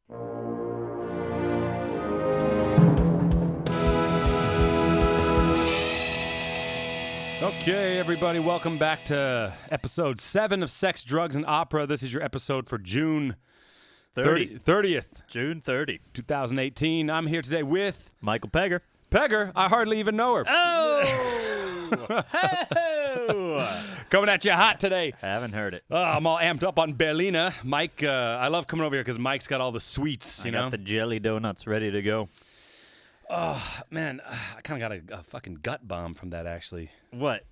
Okay, everybody, welcome back to episode 7 of Sex, Drugs, and Opera. This is your episode for June 30th. June 30. 2018. I'm here today with... Michael Pegger. Pegger. I hardly even know her. Oh! Hey! Coming at you hot today. Haven't heard it. I'm all amped up on Berliner. Mike, I love coming over here because Mike's got all the sweets, you know? Got the jelly donuts ready to go. Oh, man, I kind of got a fucking gut bomb from that, actually. What?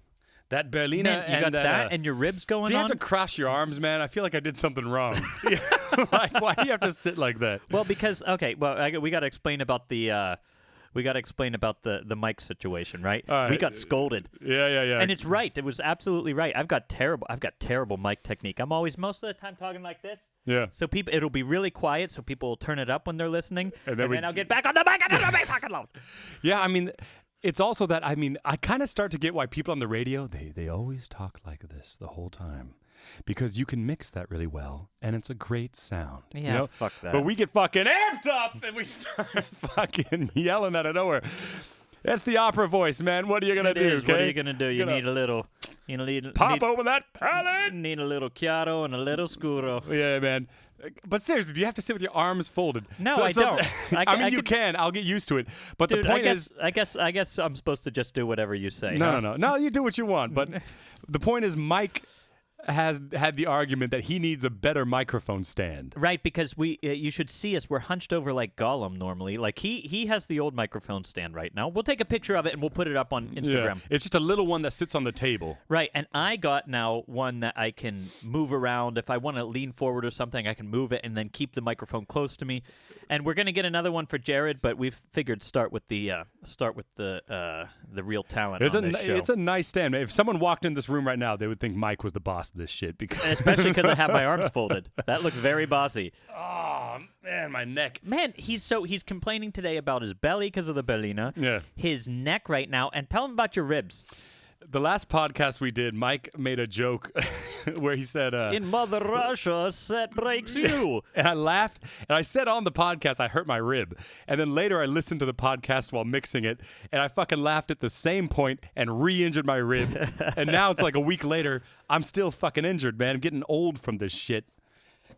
That Berliner Man, you and got that and your ribs going on? Do you have to cross your arms, man? I feel like I did something wrong. Like, why do you have to sit like that? Well, because, okay, well, we got to explain about the... the mic situation, right? All right? We got scolded. Yeah. And it's right. It was absolutely right. I've got terrible mic technique. I'm always most of the time talking like this. Yeah. So it'll be really quiet, so people will turn it up when they're listening, and then I'll get back on the mic and it'll be fucking loud. Yeah, I mean, it's also that, I kind of start to get why people on the radio, they always talk like this the whole time. Because you can mix that really well, and it's a great sound. Yeah, you know? fuck that. But we get fucking amped up, and we start fucking yelling out of nowhere. That's the opera voice, man. What are you going to do, okay? What are you going to do? You need a little... Pop open that palate! You need a little chiaro and a little scuro. Yeah, man. But seriously, do you have to sit with your arms folded? No, I don't. You can. I'll get used to it. But dude, the point is... I guess I'm supposed to just do whatever you say. No, you do what you want. But the point is, Mike has had the argument that he needs a better microphone stand. Right, because you should see us. We're hunched over like Gollum normally. Like he has the old microphone stand right now. We'll take a picture of it and we'll put it up on Instagram. Yeah. It's just a little one that sits on the table. Right, and I got now one that I can move around. If I want to lean forward or something, I can move it and then keep the microphone close to me. And we're gonna get another one for Jared, but we've figured start with the real talent on this show. It's a nice stand. If someone walked in this room right now, they would think Mike was the boss of this shit. Especially because I have my arms folded. That looks very bossy. Oh man, my neck. Man, he's complaining today about his belly because of the Berliner. Yeah. His neck right now, and tell him about your ribs. The last podcast we did, Mike made a joke where he said, in Mother Russia, set breaks you. And I laughed, and I said on the podcast, I hurt my rib. And then later I listened to the podcast while mixing it, and I fucking laughed at the same point and re-injured my rib. And now it's like a week later, I'm still fucking injured, man. I'm getting old from this shit.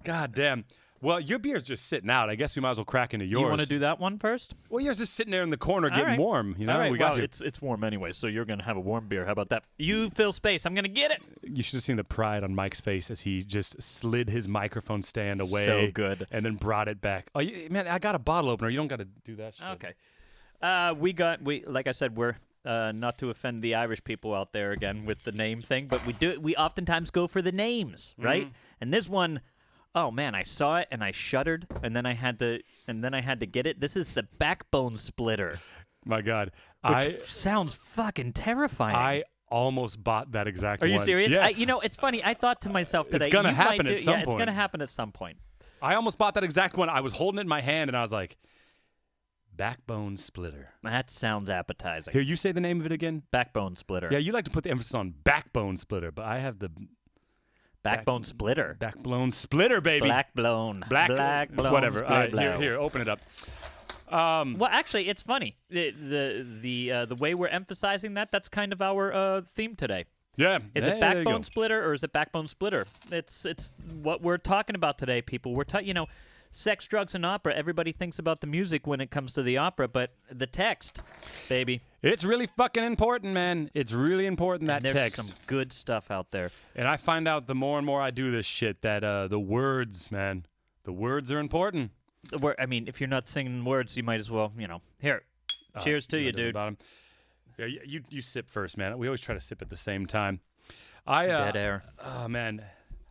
God damn. Well, your beer's just sitting out. I guess we might as well crack into yours. You want to do that one first? Well, yours just sitting there in the corner getting right. warm. You know, All right. we got you. It's warm anyway, so you're going to have a warm beer. How about that? You fill space. I'm going to get it. You should have seen the pride on Mike's face as he just slid his microphone stand away. So good. And then brought it back. Oh, man, I got a bottle opener. You don't got to do that shit. Okay. We like I said, we're not to offend the Irish people out there again with the name thing, but we oftentimes go for the names, right? Mm-hmm. And this one, oh man, I saw it and I shuddered, and then I had to get it. This is the backbone splitter. My God, which sounds fucking terrifying. I almost bought that exact one. Are you serious? Yeah. It's funny. I thought to myself today, it's gonna happen at some point. It's gonna happen at some point. I almost bought that exact one. I was holding it in my hand and I was like, backbone splitter. That sounds appetizing. Here, you say the name of it again. Backbone splitter. Yeah, you like to put the emphasis on backbone splitter, but I have the backbone splitter. Backbone splitter, baby. Black blown. Whatever. All right, here, open it up. Well, actually, it's funny. The way we're emphasizing that's kind of our theme today. Yeah. Is it backbone splitter or is it backbone splitter? It's what we're talking about today, people. We're sex, drugs, and opera. Everybody thinks about the music when it comes to the opera, but the text, baby. It's really fucking important, man. It's really important, that there's text. There's some good stuff out there. And I find out the more and more I do this shit that the words, man, the words are important. I mean, if you're not singing words, you might as well, Here, cheers to you, dude. Yeah, you sip first, man. We always try to sip at the same time. Dead air. Oh, man.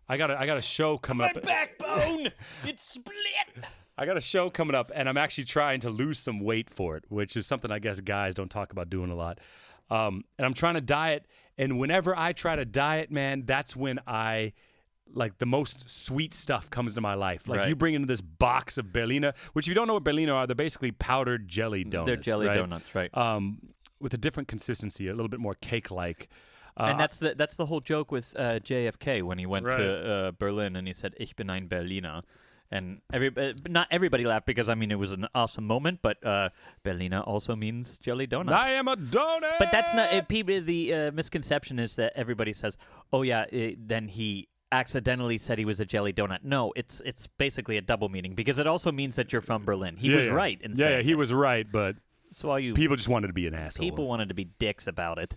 I got a show coming up. My backbone! It's split! I got a show coming up, and I'm actually trying to lose some weight for it, which is something I guess guys don't talk about doing a lot. And I'm trying to diet, and whenever I try to diet, man, that's when the most sweet stuff comes into my life. Like, right. You bring into this box of Berliner, which if you don't know what Berliner are, they're basically powdered jelly donuts. They're jelly donuts, right. With a different consistency, a little bit more cake-like. And that's the whole joke with JFK when he went to Berlin and he said, "Ich bin ein Berliner." And not everybody laughed because, I mean, it was an awesome moment, but Berliner also means jelly donut. I am a donut! But that's not, the misconception is that everybody says, oh yeah, then he accidentally said he was a jelly donut. No, it's basically a double meaning because it also means that you're from Berlin. He was right in saying he was right, but so all you people just wanted to be an asshole. People wanted to be dicks about it.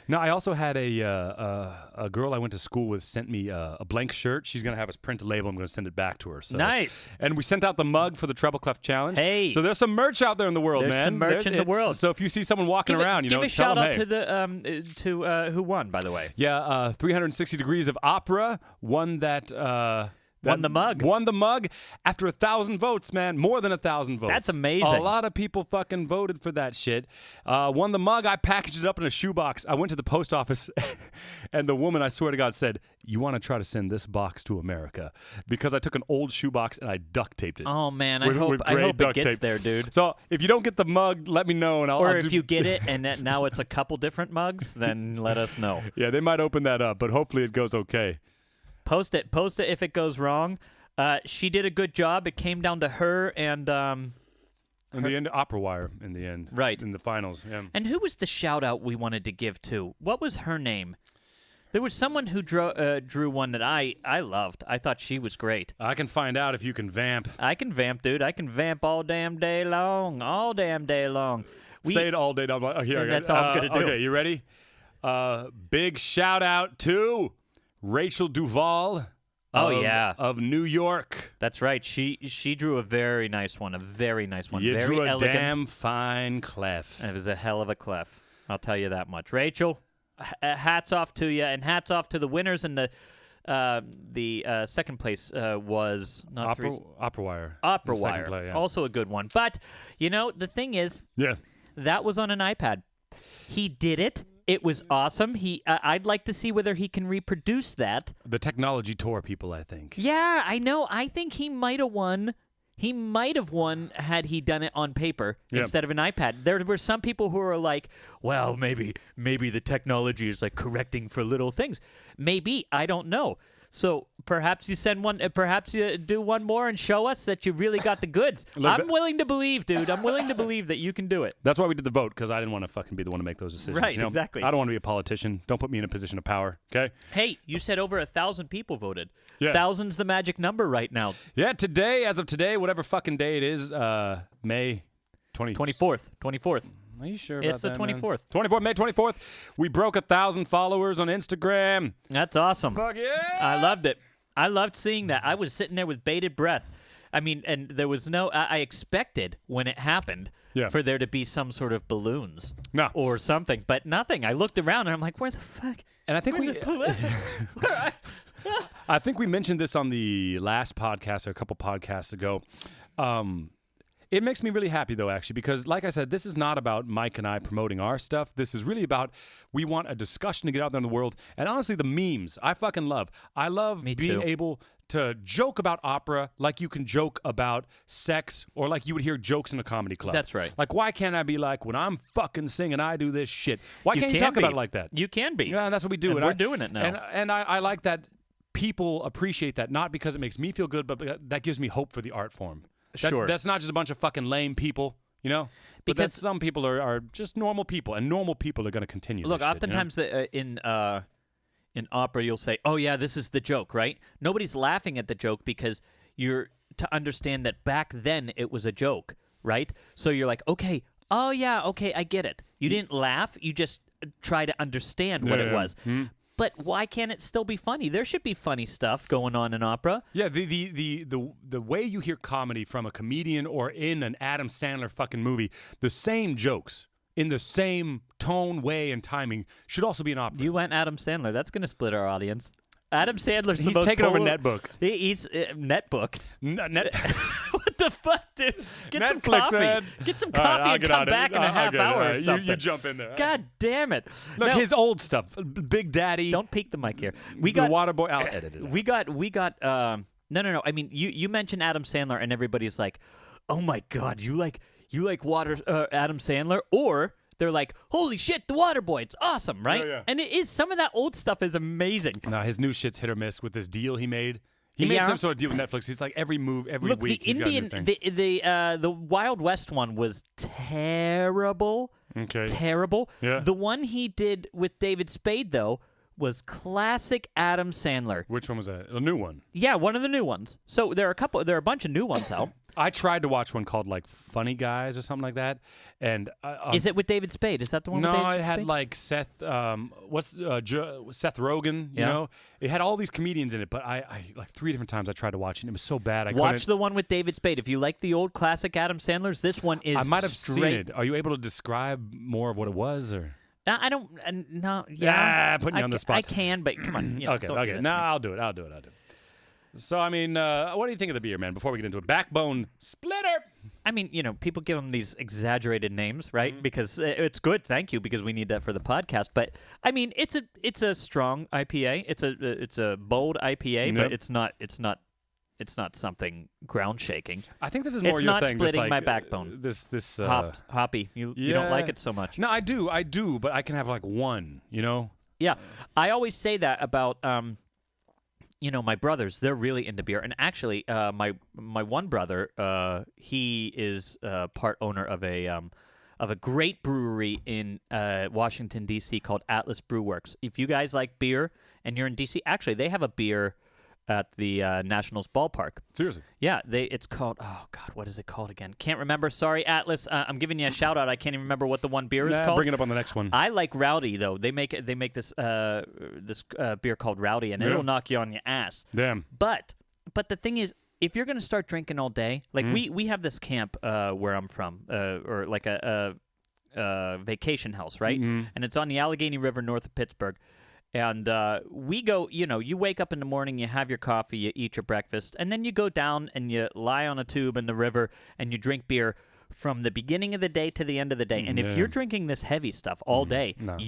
No, I also had a girl I went to school with sent me a blank shirt. She's going to have us print a label. I'm going to send it back to her. So. Nice. And we sent out the mug for the Treble Clef Challenge. Hey. So there's some merch out there in the world, There's man. some merch in the world. So if you see someone walking around, give a tell shout out them, to the who won, by the way. Yeah, 360 Degrees of Opera won that. Won the mug. Won the mug after 1,000 votes, man. More than 1,000 votes. That's amazing. A lot of people fucking voted for that shit. Won the mug. I packaged it up in a shoebox. I went to the post office, and the woman, I swear to God, said, "You want to try to send this box to America?" Because I took an old shoebox and I duct taped it. Oh man, I hope it gets there, dude. So if you don't get the mug, let me know, and I'll. Or if you get it and now it's a couple different mugs, then let us know. Yeah, they might open that up, but hopefully it goes okay. Post it if it goes wrong. She did a good job. It came down to her and in the end, Opera Wire. In the end, right in the finals. Yeah. And who was the shout out we wanted to give to? What was her name? There was someone who drew one that I loved. I thought she was great. I can find out if you can vamp. I can vamp, dude. I can vamp all damn day long. All damn day long. Say it all day long. Oh, here, that's all I'm gonna do. Okay, you ready? Big shout out to Rachel Duvall. Of New York. That's right. She drew a very nice one. A very nice one. You very drew a elegant. damn fine clef. It was a hell of a clef. I'll tell you that much. Rachel, hats off to you, and hats off to the winners. And the second place was not Opera Wire. Opera Wire. Play, yeah. Also a good one. But the thing is, that was on an iPad. He did it. It was awesome. I'd like to see whether he can reproduce that. The technology tore people, I think. Yeah, I know. I think he might have won. He might have won had he done it on paper instead of an iPad. There were some people who were like, well, maybe the technology is like correcting for little things. Maybe. I don't know. So perhaps you send one. Perhaps you do one more and show us that you really got the goods. I'm willing to believe, dude. I'm willing to believe that you can do it. That's why we did the vote, because I didn't want to fucking be the one to make those decisions. Right, exactly. I don't want to be a politician. Don't put me in a position of power, okay? Hey, you said over 1,000 people voted. Yeah. 1,000's the magic number right now. Yeah, as of today, whatever fucking day it is, May 24th. Are you sure about it's that, the 24th. May 24th. We broke 1,000 followers on Instagram. That's awesome. Fuck yeah! I loved it. I loved seeing that. I was sitting there with bated breath. I mean, and there was no... I expected when it happened for there to be some sort of balloons or something, but nothing. I looked around and I'm like, where the fuck? And I think I think we mentioned this on the last podcast or a couple podcasts ago. It makes me really happy, though, actually, because, like I said, this is not about Mike and I promoting our stuff. This is really about we want a discussion to get out there in the world. And honestly, the memes, I fucking love. I love being able to joke about opera like you can joke about sex or like you would hear jokes in a comedy club. That's right. Like, why can't I be like, when I'm fucking singing, I do this shit? Why can't you talk about it like that? You can be. Yeah, that's what we do. And we're doing it now. And I like that people appreciate that, not because it makes me feel good, but that gives me hope for the art form. That's not just a bunch of fucking lame people, Because some people are just normal people, and normal people are going to continue. Look, this shit, oftentimes in opera, you'll say, "Oh yeah, this is the joke," right? Nobody's laughing at the joke because you're to understand that back then it was a joke, right? So you're like, "Okay, oh yeah, okay, I get it." You didn't laugh; you just try to understand what it was. Mm-hmm. But why can't it still be funny? There should be funny stuff going on in opera. Yeah, the way you hear comedy from a comedian or in an Adam Sandler fucking movie, the same jokes in the same tone, way, and timing should also be in opera. You went Adam Sandler. That's going to split our audience. Adam Sandler's He's taking over Netbook. He's Netbook. What the fuck, dude? Get Netflix, some coffee. Man. Get some coffee and come back in a half hour or something. You jump in there. God damn it. Look, his old stuff. Big Daddy. Don't peek the mic here. The Waterboy. I'll edit it. We got no. I mean, you mentioned Adam Sandler and everybody's like, "Oh my God, you like Adam Sandler?" Or they're like, holy shit, The Waterboy, it's awesome, right? Yeah. And it is. Some of that old stuff is amazing. Nah, his new shit's hit or miss with this deal he made. He made Yeah. some sort of deal with Netflix. He's like every Look, week the he's got a new Indian, thing. the Wild West one was terrible. Okay. Terrible. Yeah. The one he did with David Spade, though, was classic Adam Sandler. Which one was that? A new one. Yeah, one of the new ones. So there are a bunch of new ones out. I tried to watch one called like Funny Guys or something like that, and Is it with David Spade? Is that the one no, with David it had Spade? like Seth, Seth Rogen. You Yeah. know, it had all these comedians in it. But I like 3 different times I tried to watch it. And it was so bad. I Watch couldn't. the one with David Spade. If you like the old classic Adam Sandler's, this one is I might have straight. seen it. Are you able to describe more of what it was, or? I don't. No. Yeah. Putting you on the spot. I can, but come on. You know, Okay, don't do okay. that No, to me. I'll do it. So, I mean, what do you think of the beer, man? Before we get into it, Backbone Splitter. I mean, people give them these exaggerated names, right? Mm-hmm. Because it's good, thank you, because we need that for the podcast. But I mean, it's a strong IPA. It's a bold IPA, but Yep. it's not something ground shaking. I think this is more It's your not thing. splitting this, like, my backbone. This Hoppy. You don't like it so much. No, I do, but I can have like one. You know. Yeah, I always say that about my brothers. They're really into beer, and actually, my one brother, he is part owner of a great brewery in Washington D.C. called Atlas Brew Works. If you guys like beer and you're in D.C., actually, they have a beer at the Nationals ballpark. Seriously. Yeah, it's called. Oh God, what is it called again? Can't remember. Sorry, Atlas. I'm giving you a shout out. I can't even remember what the one beer is called. Bring it up on the next one. I like Rowdy though. They make this beer called Rowdy, and Yeah. it'll knock you on your ass. Damn. But the thing is, if you're gonna start drinking all day, like we have this camp where I'm from, or like a vacation house, right? And it's on the Allegheny River north of Pittsburgh. And we go, you wake up in the morning, you have your coffee, you eat your breakfast, and then you go down and you lie on a tube in the river and you drink beer from the beginning of the day to the end of the day. And if you're drinking this heavy stuff all day, No.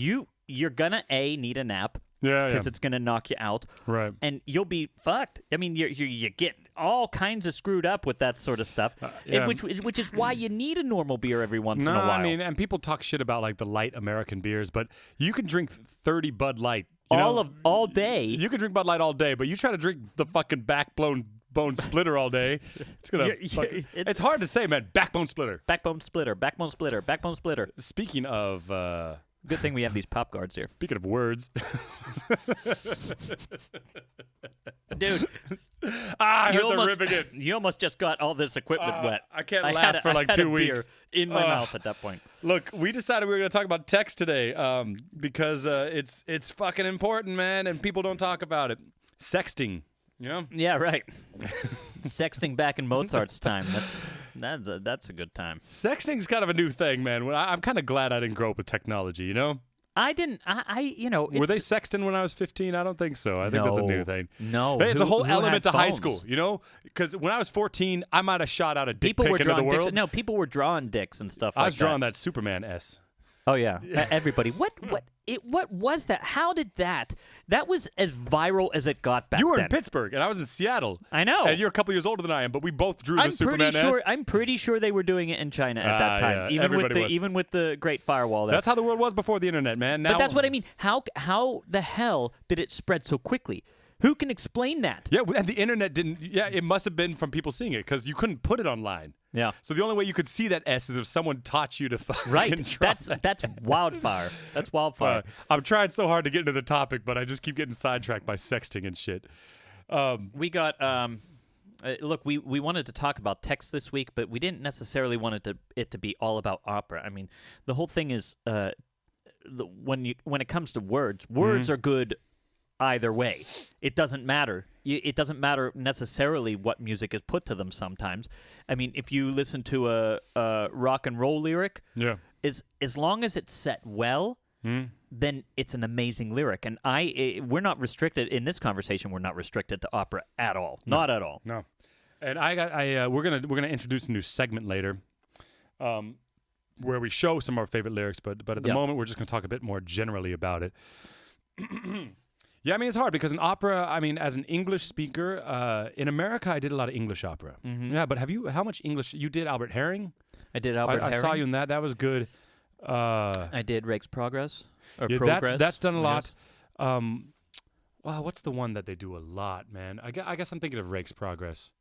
you're gonna need a nap. Yeah, Because yeah. it's gonna knock you out, Right. and you'll be fucked. I mean, you get all kinds of screwed up with that sort of stuff, yeah. which is why you need a normal beer every once in a while. I mean, and people talk shit about like the light American beers, but you can drink 30 Bud Light. all day. You can drink Bud Light all day, but you try to drink the fucking Backbone Splitter all day. It's gonna. It's hard to say, man. Backbone Splitter. Backbone splitter, backbone splitter, backbone splitter. Speaking of. Good thing we have these pop guards here, Speaking of words. dude. I heard the rib again. You almost just got all this equipment wet. I can't had laugh a- for I like had 2 a weeks. beer in my mouth at that point. Look, we decided we were going to talk about text today because it's fucking important, man, and people don't talk about it. Sexting, you know? Yeah, right. Sexting back in Mozart's time. That's a good time. Sexting's kind of a new thing, man. I'm kind of glad I didn't grow up with technology, you know? I didn't. Were they sexting when I was 15? I don't think so. I think that's a new thing. No. Hey, it's a whole Who element had to high phones? school, you know? Because when I was 14, I might have shot out a dick People pic were into the drawing world. dicks. No, people were drawing dicks and stuff. I was like drawing that Superman S. Oh yeah, everybody. What was that? How did that? That was as viral as it got back You were then. in Pittsburgh, and I was in Seattle. I know. And you're a couple years older than I am, but we both drew the Superman S. I'm pretty sure they were doing it in China at that time. Yeah, everybody was. Even with the Great Firewall. There. That's how the world was before the internet, man. Now, But that's what I mean. How the hell did it spread so quickly? Who can explain that? Yeah, and the internet didn't. Yeah, it must have been from people seeing it because you couldn't put it online. Yeah. So the only way you could see that S is if someone taught you to fucking Right. draw That's wildfire. That's wildfire. I'm trying so hard to get into the topic, but I just keep getting sidetracked by sexting and shit. We got look, we wanted to talk about text this week, but we didn't necessarily want it to be all about opera. I mean, the whole thing is when it comes to words are good either way. It doesn't matter. It doesn't matter necessarily what music is put to them sometimes. I mean, if you listen to a rock and roll lyric, Yeah. as long as it's set well, then it's an amazing lyric. And we're not restricted in this conversation. We're not restricted to opera at all. Not at all. No. And we're gonna introduce a new segment later, where we show some of our favorite lyrics. But at the moment, we're just gonna talk a bit more generally about it. Yeah, I mean, it's hard because in opera, I mean, as an English speaker, in America, I did a lot of English opera. Yeah, but how much English, you did Albert Herring? I did Albert Herring. I saw you in that. That was good. I did Rake's Progress. Or Yeah, Progress. that's done a lot. yes. Wow, what's the one that they do a lot, man? I guess I'm thinking of Rake's Progress.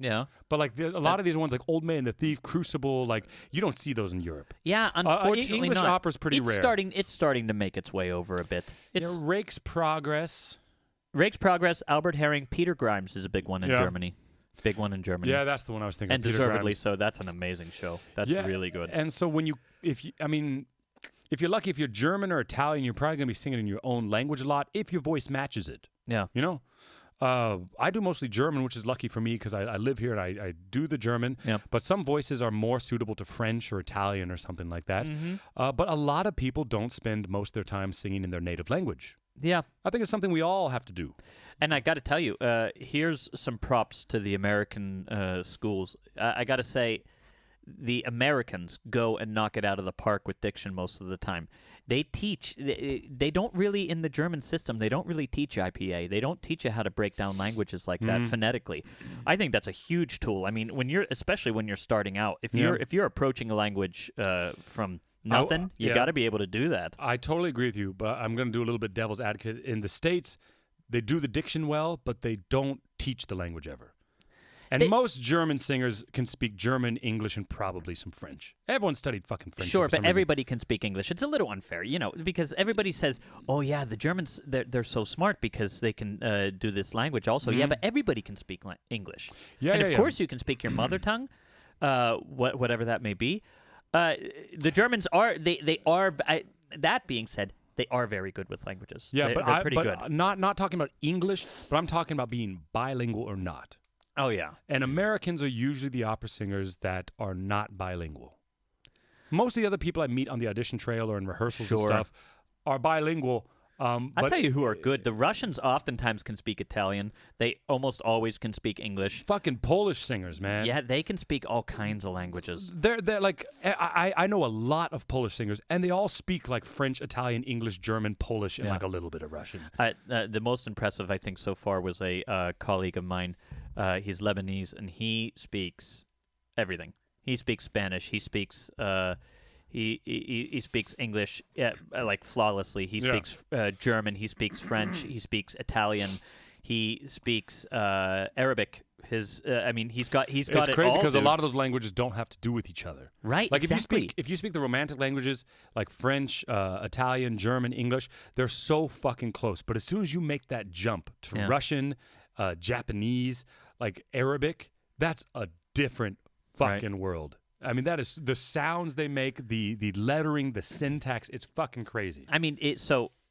Yeah. But like a lot of these ones, like Old Man the Thief, Crucible, like you don't see those in Europe. Yeah, unfortunately English not. opera's pretty it's rare. It's starting to make its way over a bit. It's Rake's Progress. Rake's Progress, Albert Herring, Peter Grimes is a big one in Germany. Big one in Germany. Yeah, that's the one I was thinking. And Peter deservedly Grimes. so. That's an amazing show. That's really good. And so if you're lucky, if you're German or Italian, you're probably gonna be singing in your own language a lot if your voice matches it. Yeah. You know. I do mostly German, which is lucky for me because I live here and I do the German. Yeah. But some voices are more suitable to French or Italian or something like that. But a lot of people don't spend most of their time singing in their native language. Yeah. I think it's something we all have to do. And I got to tell you, here's some props to the American schools. I got to say, the Americans go and knock it out of the park with diction most of the time. They teach, they don't really, in the German system, they don't really teach IPA. They don't teach you how to break down languages like that phonetically. I think that's a huge tool. I mean, especially when you're starting out, if you're approaching a language from nothing, you got to be able to do that. I totally agree with you, but I'm going to do a little bit devil's advocate. In the States, they do the diction well, but they don't teach the language ever. And most German singers can speak German, English, and probably some French. Everyone studied fucking French. Sure, but everybody can speak English. It's a little unfair, because everybody says, "Oh yeah, the Germans they're so smart because they can do this language also." Yeah, but everybody can speak English. Yeah, and of course you can speak your mother tongue, whatever that may be. The Germans are they are. That being said, they are very good with languages. Yeah, they're pretty good. Not talking about English, but I'm talking about being bilingual or not. Oh, yeah. And Americans are usually the opera singers that are not bilingual. Most of the other people I meet on the audition trail or in rehearsals and stuff are bilingual. I'll tell you who are good. The Russians oftentimes can speak Italian. They almost always can speak English. Fucking Polish singers, man. Yeah, they can speak all kinds of languages. They're like, I know a lot of Polish singers, and they all speak like French, Italian, English, German, Polish, and like a little bit of Russian. The most impressive, I think, so far was a colleague of mine. He's Lebanese, and he speaks everything. He speaks Spanish. He speaks he speaks English like flawlessly. He speaks German. He speaks French. He speaks Italian. He speaks Arabic. He's got it's it all. It's crazy because a lot of those languages don't have to do with each other. Right. Like exactly. if you speak the Romantic languages like French, Italian, German, English, they're so fucking close. But as soon as you make that jump to Russian, Japanese, like Arabic, that's a different fucking world. I mean, that is the sounds they make, the lettering, the syntax. It's fucking crazy. I mean, it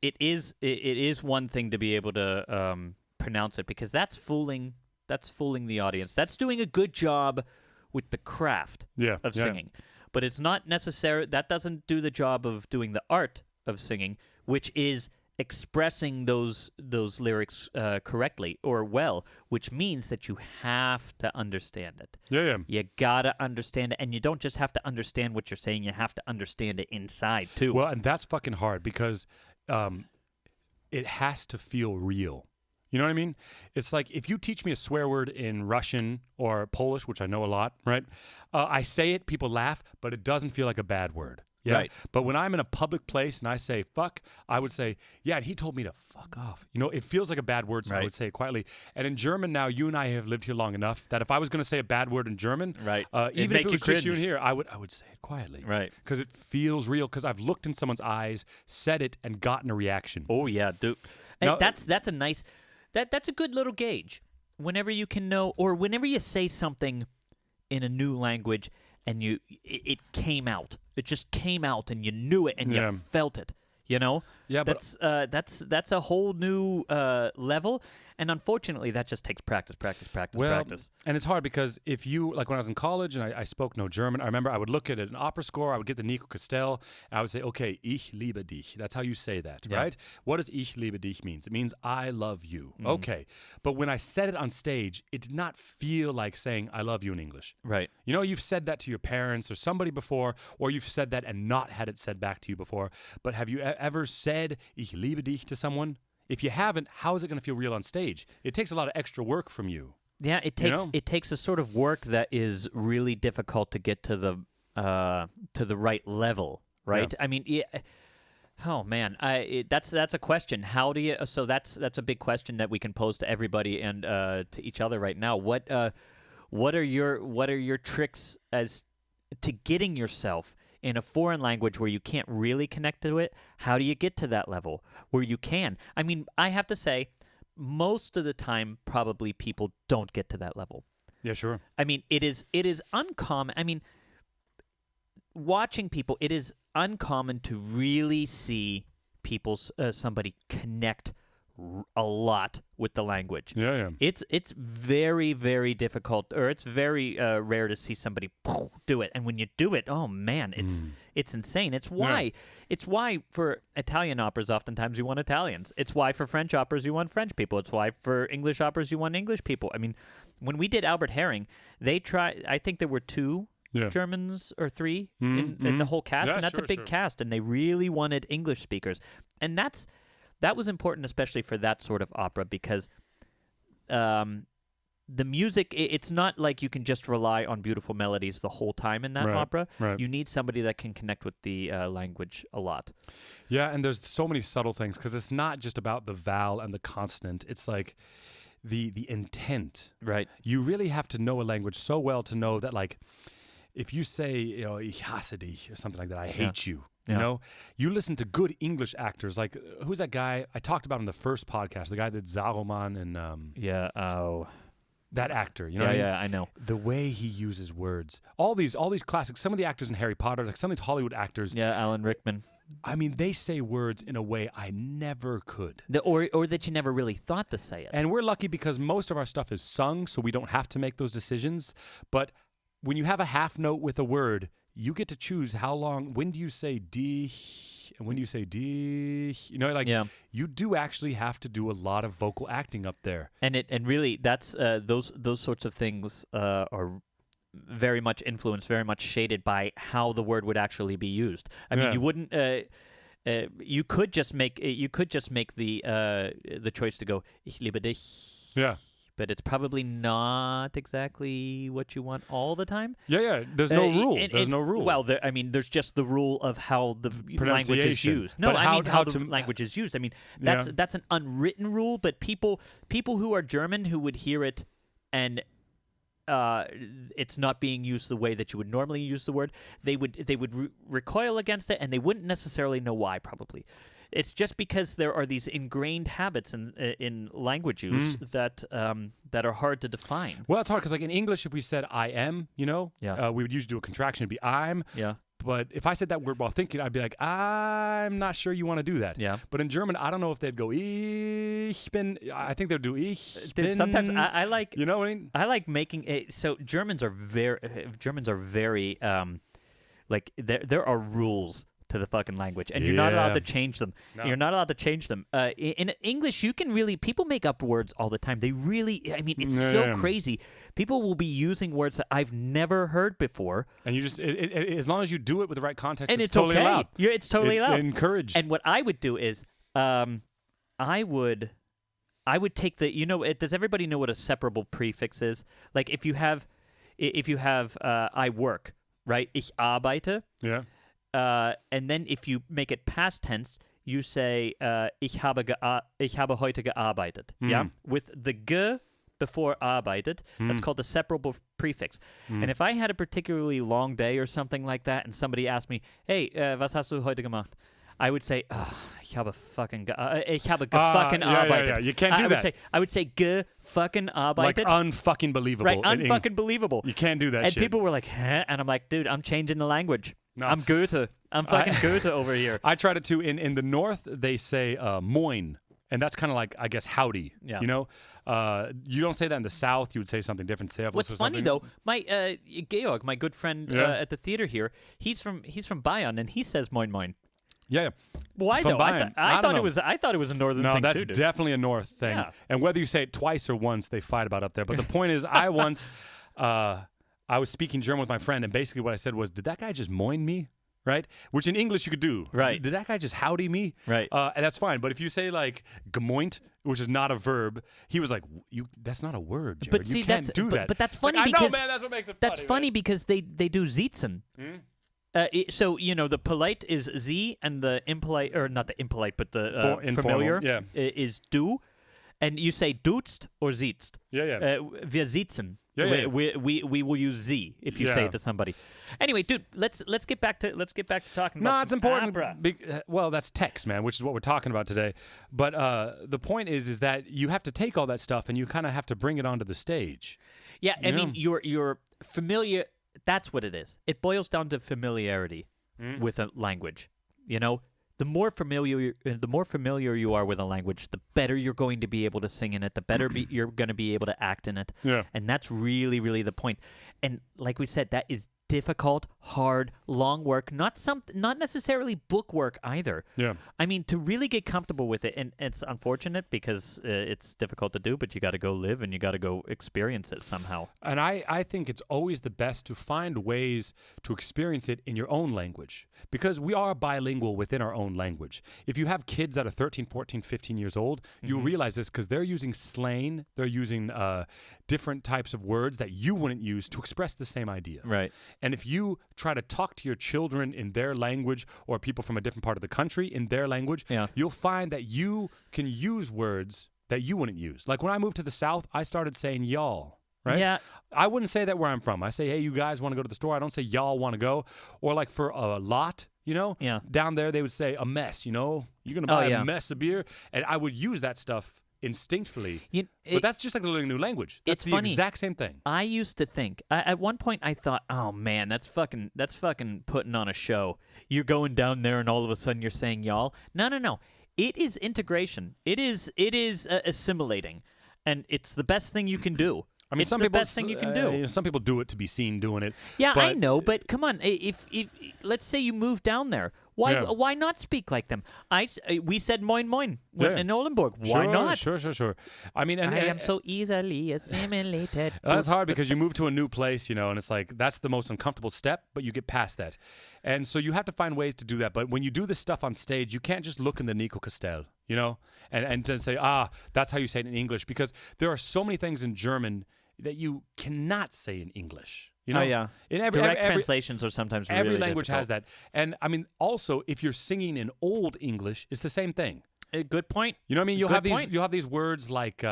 is one thing to be able to pronounce it because that's fooling the audience. That's doing a good job with the craft of singing. But it's not necessary. That doesn't do the job of doing the art of singing, which is expressing those lyrics correctly or well, which means that you have to understand it. Yeah. You gotta understand it, and you don't just have to understand what you're saying, you have to understand it inside, too. Well, and that's fucking hard because it has to feel real. You know what I mean? It's like if you teach me a swear word in Russian or Polish, which I know a lot, right? I say it, people laugh, but it doesn't feel like a bad word. Yeah. Right. But when I'm in a public place and I say fuck, I would say, yeah, and he told me to fuck off. You know, it feels like a bad word, so I would say it quietly. And in German now, you and I have lived here long enough that if I was going to say a bad word in German, even if it was just you in here, I would say it quietly. Right. Because it feels real, because I've looked in someone's eyes, said it, and gotten a reaction. Oh, yeah, dude. And now, that's a nice, that's a good little gauge. Whenever you can know, or whenever you say something in a new language and it came out. It just came out, and you knew it, and you felt it. You know, that's a whole new level, and unfortunately, that just takes practice. And it's hard because if you, like when I was in college and I spoke no German, I remember I would look at an opera score, I would get the Nico Castell, and I would say, okay, ich liebe dich. That's how you say that, right? What does ich liebe dich means? It means I love you. Okay, but when I said it on stage, it did not feel like saying I love you in English. Right. You know, you've said that to your parents or somebody before, or you've said that and not had it said back to you before, but have you ever said ich liebe dich to someone? If you haven't, how is it going to feel real on stage? It takes a lot of extra work from you. Yeah, it takes a sort of work that is really difficult to get to the right level, right? Yeah. I mean, Oh man, that's a question. How do you? So that's a big question that we can pose to everybody and to each other right now. What are your tricks as to getting yourself in a foreign language where you can't really connect to it? How do you get to that level where you can? I mean, I have to say, most of the time, probably people don't get to that level. Yeah, sure. I mean, it is uncommon. I mean, watching people, it is uncommon to really see somebody connect a lot with the language. Yeah. It's very, very difficult, or it's very rare to see somebody do it. And when you do it, oh man, it's insane. It's why for Italian operas oftentimes you want Italians. It's why for French operas you want French people. It's why for English operas you want English people. I mean, when we did Albert Herring, I think there were 2 Germans or 3 in the whole cast, and that's a big cast, and they really wanted English speakers. And that was important, especially for that sort of opera, because the music, it's not like you can just rely on beautiful melodies the whole time in that opera. Right. You need somebody that can connect with the language a lot. Yeah, and there's so many subtle things, because it's not just about the vowel and the consonant. It's like the intent. Right. You really have to know a language so well to know that, like, if you say, ich hasse dich or something like that, I hate you. You know, you listen to good English actors. Like, who's that guy I talked about in the first podcast? The guy that Saruman and that actor. You know, I know the way he uses words. All these classics. Some of the actors in Harry Potter, like some of these Hollywood actors. Yeah, Alan Rickman. I mean, they say words in a way I never could. Or that you never really thought to say it. And we're lucky because most of our stuff is sung, so we don't have to make those decisions. But when you have a half note with a word, you get to choose how long. When do you say dich, and when do you say dich? You know, like you do actually have to do a lot of vocal acting up there. And really, that's those sorts of things are very much influenced, very much shaded by how the word would actually be used. I mean, you wouldn't. You could just make the choice to go ich liebe dich. Yeah. But it's probably not exactly what you want all the time. Yeah. There's no rule. There's no rule. Well, there's just the rule of how the language is used. No, but how the language is used. I mean, that's an unwritten rule. But people who are German who would hear it and it's not being used the way that you would normally use the word, they would recoil against it, and they wouldn't necessarily know why. Probably. It's just because there are these ingrained habits in language use that are hard to define. Well, it's hard because, like, in English, if we said I am, we would usually do a contraction. It'd be I'm. Yeah. But if I said that word while thinking, I'd be like, I'm not sure you want to do that. Yeah. But in German, I don't know if they'd go ich bin. I think they'd do ich bin. Sometimes I like. You know what I mean? I like making it. So Germans are very like there are rules to the fucking language, and you're not allowed to change them. No. You're not allowed to change them. In English, you can really, people make up words all the time. They really, I mean, it's so crazy. People will be using words that I've never heard before. And you just, as long as you do it with the right context, and it's totally allowed. It's totally allowed. It's encouraged. And what I would do is, I would take the, does everybody know what a separable prefix is? Like if you have I work, right? Ich arbeite. Yeah. And then if you make it past tense, you say ich habe heute gearbeitet. Yeah, with the ge before arbeitet. That's called the separable prefix. And if I had a particularly long day or something like that, and somebody asked me, "Hey, was hast du heute gemacht?" I would say, ich habe fucking fucking arbeitet. Yeah. You can't do that. I would say ge fucking arbeitet. Like unfucking believable. Right, unfucking believable. You can't do that and shit. people were like, huh? And I'm like, dude, I'm changing the language. No. I'm Goethe. I'm fucking Goethe over here. I tried it too. In the North, they say moin. And that's kind of like, I guess, howdy. Yeah. You know? You don't say that in the South. You would say something different. What's funny, though, my Georg, my good friend at the theater here, he's from Bayern, and he says moin moin. Yeah. Why though? I thought it was a northern thing too. No, that's definitely a North thing. Yeah. And whether you say it twice or once, they fight about up there. But the point is, I once I was speaking German with my friend, and basically what I said was, "Did that guy just moin me?" Right? Which in English you could do. Right. Did that guy just howdy me? Right. And that's fine. But if you say like gemoint, which is not a verb, he was like, "That's not a word, Jared. But see, you can't do that." But that's funny like, because I know, man. That's what makes it funny. That's funny because they do sitzen. So the polite is Z, and the impolite, or not the impolite, but the familiar is du, and you say duzt or sitzt. Yeah. Wir sitzen. Yeah. We will use Z if you say it to somebody. Anyway, dude, let's get back to talking about. No, it's important. Opera. Well, that's text, man, which is what we're talking about today. But the point is that you have to take all that stuff and you kind of have to bring it onto the stage. Yeah, I mean, you're familiar. That's what it is. It boils down to familiarity with a language. The more familiar you are with a language, the better you're going to be able to sing in it. The better you're going to be able to act in it. Yeah. And that's really, really the point. And like we said, that is difficult, hard, long work. Not necessarily book work either. Yeah. I mean, to really get comfortable with it, and it's unfortunate because it's difficult to do, but you got to go live and you got to go experience it somehow. And I think it's always the best to find ways to experience it in your own language, because we are bilingual within our own language. If you have kids that are 13, 14, 15 years old, you'll realize this because they're using slang, they're using different types of words that you wouldn't use to express the same idea. Right. And if you try to talk to your children in their language, or people from a different part of the country in their language, you'll find that you can use words that you wouldn't use. Like when I moved to the South, I started saying y'all, right? Yeah. I wouldn't say that where I'm from. I say, hey, you guys want to go to the store? I don't say y'all want to go. Or like for a lot, down there they would say a mess, you're going to buy a mess of beer. And I would use that stuff instinctively, but that's just like learning a new language. That's the funny. Exact same thing. I used to think at one point I thought, oh man, that's fucking putting on a show. You're going down there and all of a sudden you're saying y'all. No. It is integration. It is assimilating, and it's the best thing you can do. I mean, it's the best thing you can do. Some people do it to be seen doing it. Yeah, I know, but come on. If let's say you move down there, why not speak like them? We said moin moin in Oldenburg. Why not? Sure. I mean, I am so easily assimilated. That's hard because you move to a new place, and it's like that's the most uncomfortable step, but you get past that. And so you have to find ways to do that. But when you do this stuff on stage, you can't just look in the Nico Castell, and just say, that's how you say it in English, because there are so many things in German that you cannot say in English. Oh, yeah. In Direct translations are sometimes really every language difficult. has that. And I mean, also, if you're singing in Old English, it's the same thing. Good point. You know what I mean? You'll have these words like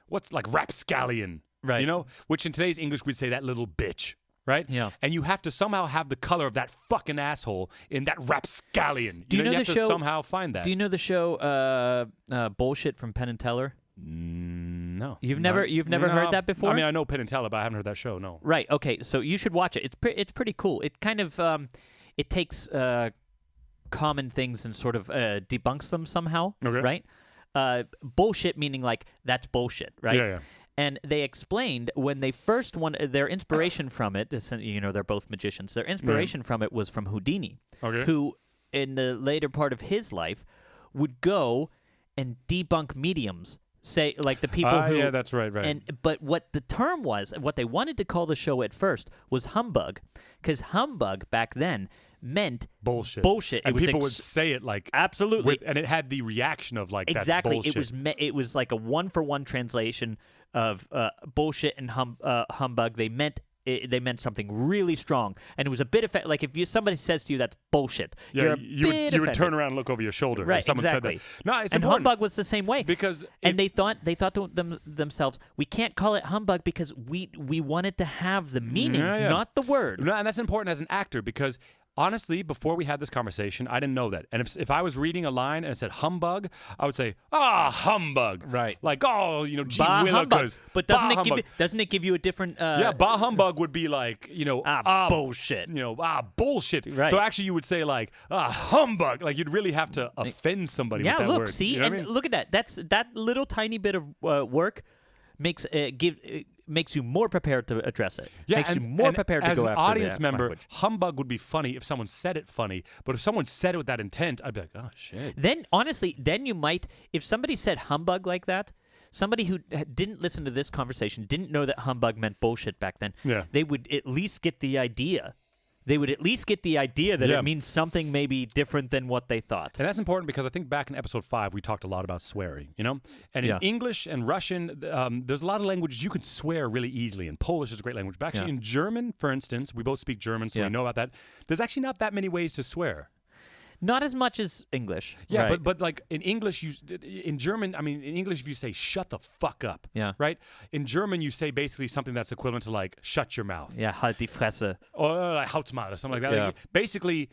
what's like rapscallion, right? Which in today's English we'd say that little bitch, right? Yeah. And you have to somehow have the color of that fucking asshole in that rapscallion. Do you know you the have show? To somehow find that. Do you know the show Bullshit from Penn and Teller? No. You've never heard that before? I mean, I know Penn and Teller, but I haven't heard that show. No. Right. Okay. So you should watch it. It's pretty cool. It kind of it takes common things and sort of debunks them somehow. Okay. Right. Bullshit meaning like that's bullshit. Right. Yeah. And they explained when they first their inspiration from it. They're both magicians. Their inspiration from it was from Houdini, who in the later part of his life would go and debunk mediums. Say like the people who yeah, that's right. But what the term was, what they wanted to call the show at first was humbug, because humbug back then meant bullshit. It And was people would say it like absolutely, and it had the reaction of like exactly. That's bullshit. It was like a 1-for-1 translation of bullshit and humbug. They meant something really strong, and it was a bit offensive. Like if somebody says to you that's bullshit, you would turn around and look over your shoulder. Right, if someone exactly. said that. No, it's and important. humbug was the same way because they thought to themselves, we can't call it humbug because we want it to have the meaning, not the word. No, and that's important as an actor because. Honestly, before we had this conversation, I didn't know that. And if I was reading a line and it said humbug, I would say, humbug. Right. Like, gee bah willikers. But doesn't it give you a different... bah humbug would be like, bullshit. Bullshit. Right. So actually you would say like, humbug. Like you'd really have to offend somebody with that word. See, you know and what I mean? look at that. That little tiny bit of work makes you more prepared to address it. Yeah, makes you more prepared to go after as an audience member, language. humbug would be funny if someone said it funny, but if someone said it with that intent, I'd be like, oh, shit. Then, honestly, you might, if somebody said humbug like that, somebody who didn't listen to this conversation, didn't know that humbug meant bullshit back then, they would at least get the idea they would at least get the idea that Yeah. it means something maybe different than what they thought. And that's important because I think back in episode 5, we talked a lot about swearing, you know? And in Yeah. English and Russian, there's a lot of languages you can swear really easily. And Polish is a great language. But actually Yeah. in German, for instance, we both speak German, so Yeah. we know about that. There's actually not that many ways to swear. Not as much as English. Yeah, right. but like in English, in German, I mean, in English, if you say shut the fuck up, Yeah. right? In German, you say basically something that's equivalent to like shut your mouth. Yeah, halt die Fresse. Or like Hautmaul or something like that. Yeah. Like, basically,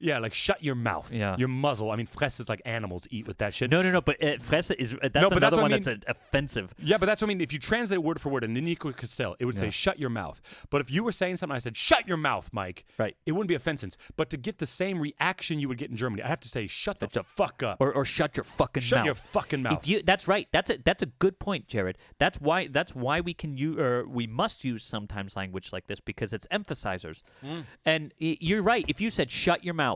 yeah, like shut your mouth. Yeah. Your muzzle. I mean, Fresse is like animals eat with that shit. No, but Fresse is that's No, but that's another what one I mean. that's offensive. Yeah, but that's what I mean. If you translate word for word in Nico Castell, it would say shut your mouth. But if you were saying something, I said shut your mouth, Mike. Right. It wouldn't be offensive. But to get the same reaction you would get in Germany, I have to say shut the fuck up. Or shut your fucking mouth. Shut your fucking mouth. That's right. That's a good point, Jared. That's why we can use or we must use sometimes language like this because it's emphasizers. And you're right. If you said shut your mouth,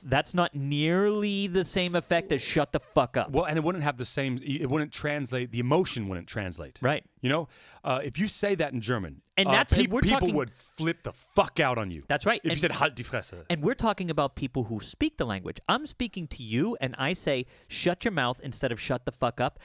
that's not nearly the same effect as shut the fuck up. Well, and it wouldn't have the same. It wouldn't translate. The emotion wouldn't translate. Right. You know, if you say that in German, And that's- people we're talking- would flip the fuck out on you. That's right. If you And- said halt die Fresse. And we're talking about people who speak the language. I'm speaking to you, and I say, shut your mouth instead of shut the fuck up.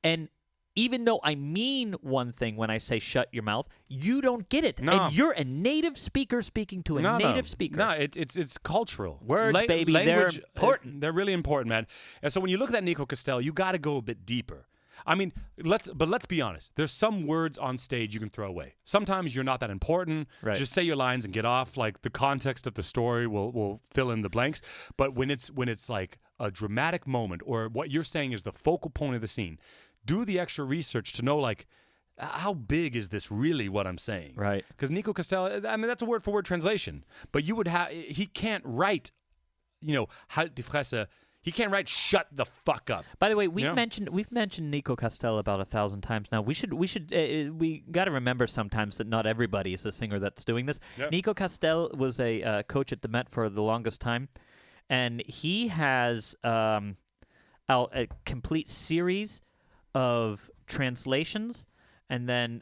And even though I mean one thing when I say shut your mouth, you don't get it. No. And you're a native speaker speaking to a native speaker. No, it's cultural. Words, baby, they're language, important. They're really important, man. And so when you look at that Nico Castell, you got to go a bit deeper. I mean, let's be honest. There's some words on stage you can throw away. Sometimes you're not that important. Right. Just say your lines and get off. Like the context of the story will fill in the blanks. But when it's like a dramatic moment or what you're saying is the focal point of the scene, do the extra research to know like how big is this really what I'm saying? Right. Because Nico Castell, I mean, that's a word for word translation. But you would have he can't write, halt die Fresse. He can't write "shut the fuck up." By the way, we've Yeah. mentioned Nico Castell about 1,000 times now. We got to remember sometimes that not everybody is the singer that's doing this. Yep. Nico Castell was a coach at the Met for the longest time, and he has out a complete series of translations and then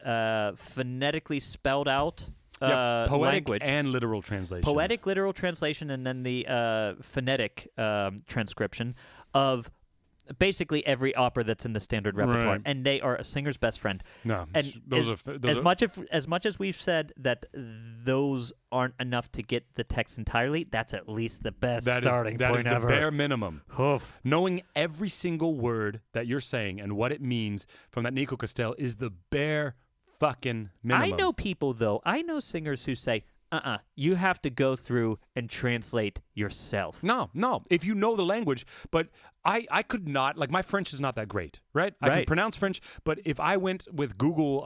phonetically spelled out Poetic language. and literal translation. Poetic literal translation and then the phonetic transcription of basically every opera that's in the standard repertoire, Right. and they are a singer's best friend. No, And those as are much as we've said that those aren't enough to get the text entirely, that's at least the best starting that point is the ever. bare minimum. Oof. Knowing every single word that you're saying and what it means from that Nico Castell is the bare fucking minimum. I know people though. I know singers who say, you have to go through and translate yourself. No. If you know the language, but I could not, like my French is not that great, right? I can Right. pronounce French, but if I went with Google,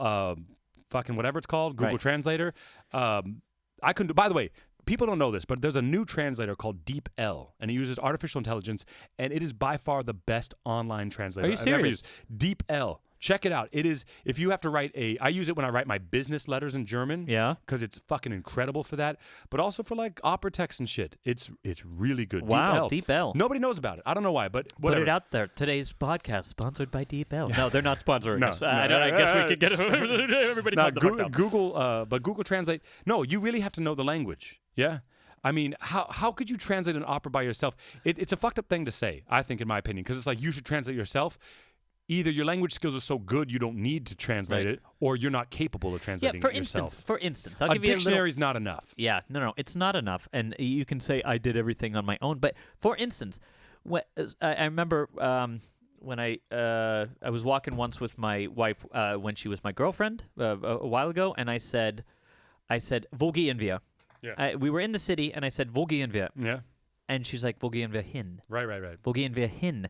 fucking whatever it's called, Google Right. Translator, I couldn't, by the way, people don't know this, but there's a new translator called DeepL, and it uses artificial intelligence, and it is by far the best online translator Are you I've ever serious? used. DeepL. Check it out. It is, if you have to write I use it when I write my business letters in German. Yeah. Because it's fucking incredible for that. But also for like opera text and shit. It's really good. Wow, DeepL. DeepL. Nobody knows about it. I don't know why, but Put whatever. it out there. Today's podcast sponsored by DeepL. No, they're not sponsoring No, us. no. I guess we could get everybody Now, calm the fuck down. but Google Translate. No, you really have to know the language. Yeah. I mean, how could you translate an opera by yourself? It's a fucked up thing to say, I think, in my opinion, because it's like you should translate yourself. Either your language skills are so good you don't need to translate Right. it, or you're not capable of Yeah, translating for it yourself. instance, I'll A give you a little. dictionary's not enough. Yeah, no, it's not enough, and you can say I did everything on my own. But for instance, I remember when I was walking once with my wife when she was my girlfriend a while ago, and I said, "Wo gehen wir?" Yeah. We were in the city, and I said, "Wo gehen wir?" Yeah. And she's like, "Wo gehen wir hin?" Right. Wo gehen wir hin?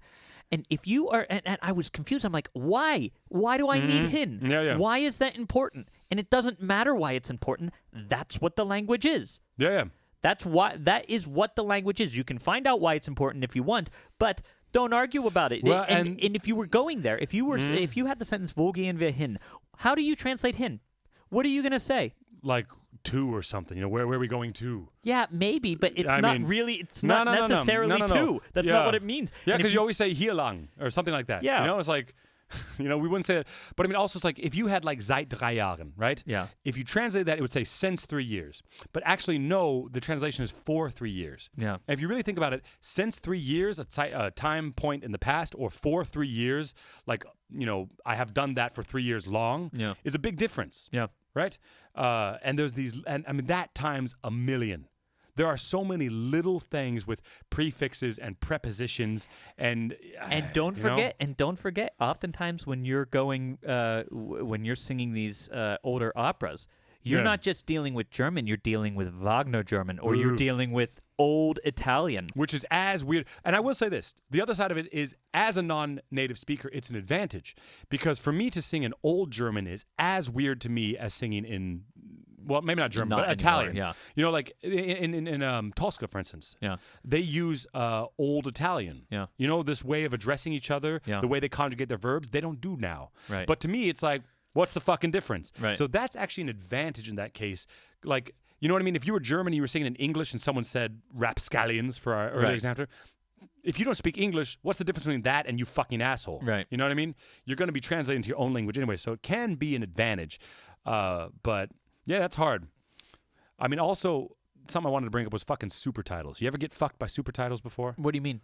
And if you are, and I was confused. I'm like, why? Why do I need hin? Yeah. Why is that important? And it doesn't matter why it's important. That's what the language is. Yeah. That is what the language is. You can find out why it's important if you want, but don't argue about it. Well, and if you were going there, if you had the sentence "Wo gehen wir hin," how do you translate hin? What are you gonna say? Like to or something. Where are we going to? Yeah, maybe, but it's I not mean, really. It's no, not no, no, no. necessarily No. to. That's Yeah. not what it means. Yeah, And if because you always say hier lang or something like that. Yeah. It's like, You know, we wouldn't say that. But I mean, also, it's like if you had like seit 3 Jahren, right? Yeah. If you translate that, it would say since 3 years. But actually, no, the translation is for 3 years. Yeah. And if you really think about it, since 3 years, a time point in the past, or for 3 years, like, you know, I have done that for 3 years long, is a big difference. Yeah. Right? And there's these, and I mean, that times a million. There are so many little things with prefixes and prepositions and don't forget, oftentimes when you're going when you're singing these older operas, you're not just dealing with German, you're dealing with Wagner German, or you're dealing with old Italian, which is as weird. And I will say this, the other side of it is, as a non-native speaker, it's an advantage, because for me to sing in old German is as weird to me as singing in, well, maybe not German, but Italian. Yeah. You know, like in Tosca, for instance. Yeah. They use old Italian. Yeah. You know, this way of addressing each other, Yeah. the way they conjugate their verbs, they don't do now. Right. But to me, it's like, what's the fucking difference? Right. So that's actually an advantage in that case. Like, you know what I mean? If you were German and you were singing in English and someone said rapscallions for our earlier example, if you don't speak English, what's the difference between that and you fucking asshole? Right. You know what I mean? You're going to be translating to your own language anyway, so it can be an advantage. But yeah, that's hard. I mean, also, something I wanted to bring up was fucking super titles. You ever get fucked by super titles before? What do you mean?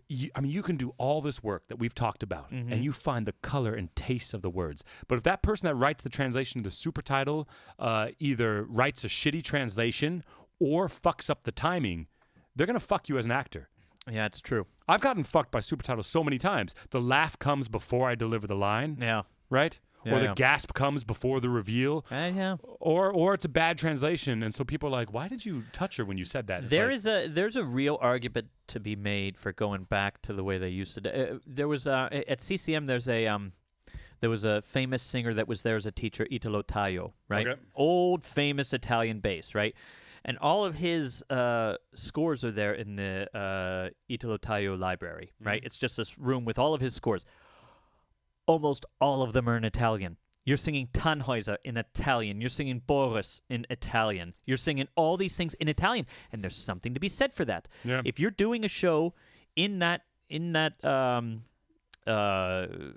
You can do all this work that we've talked about, and you find the color and taste of the words. But if that person that writes the translation of the super title either writes a shitty translation or fucks up the timing, they're going to fuck you as an actor. Yeah, it's true. I've gotten fucked by super titles so many times. The laugh comes before I deliver the line. Yeah. Right? Yeah, or the gasp comes before the reveal. Yeah. Or it's a bad translation, and so people are like, why did you touch her when you said that? There's a real argument to be made for going back to the way they used to do. There was at CCM there was a famous singer that was there as a teacher, Italo Taio, right? Okay. Old famous Italian bass, right? And all of his scores are there in the Italo Taio library, right? It's just this room with all of his scores. Almost all of them are in Italian. You're singing Tannhäuser in Italian. You're singing Boris in Italian. You're singing all these things in Italian, and there's something to be said for that. Yeah. If you're doing a show in that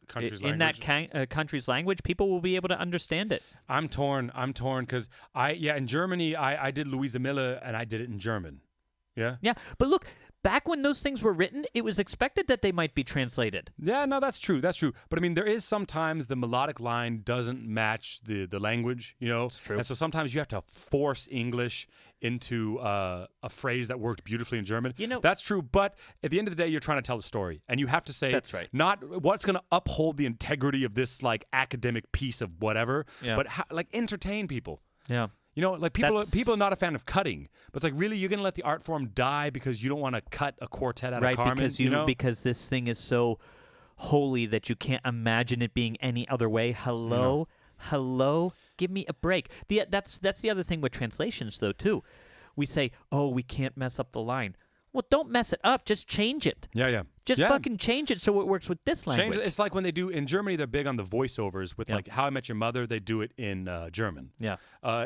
country's language, people will be able to understand it. I'm torn because in Germany I did Louisa Miller and I did it in German. Yeah. Yeah, but look, back when those things were written, it was expected that they might be translated. Yeah, no, that's true. That's true. But I mean, there is sometimes the melodic line doesn't match the language, you know? It's true. And so sometimes you have to force English into a phrase that worked beautifully in German. You know, that's true. But at the end of the day, you're trying to tell a story. And you have to say, that's right. Not what's going to uphold the integrity of this like academic piece of whatever, but like entertain people. Yeah. You know, like people are not a fan of cutting, but it's like, really, you're gonna let the art form die because you don't want to cut a quartet out of Carmen, because this thing is so holy that you can't imagine it being any other way. Hello, give me a break. That's the other thing with translations, though. Too, we say, oh, we can't mess up the line. Well, don't mess it up. Just change it. Yeah. Just fucking change it so it works with this language. It's like when they do in Germany, they're big on the voiceovers with like How I Met Your Mother. They do it in German. Yeah.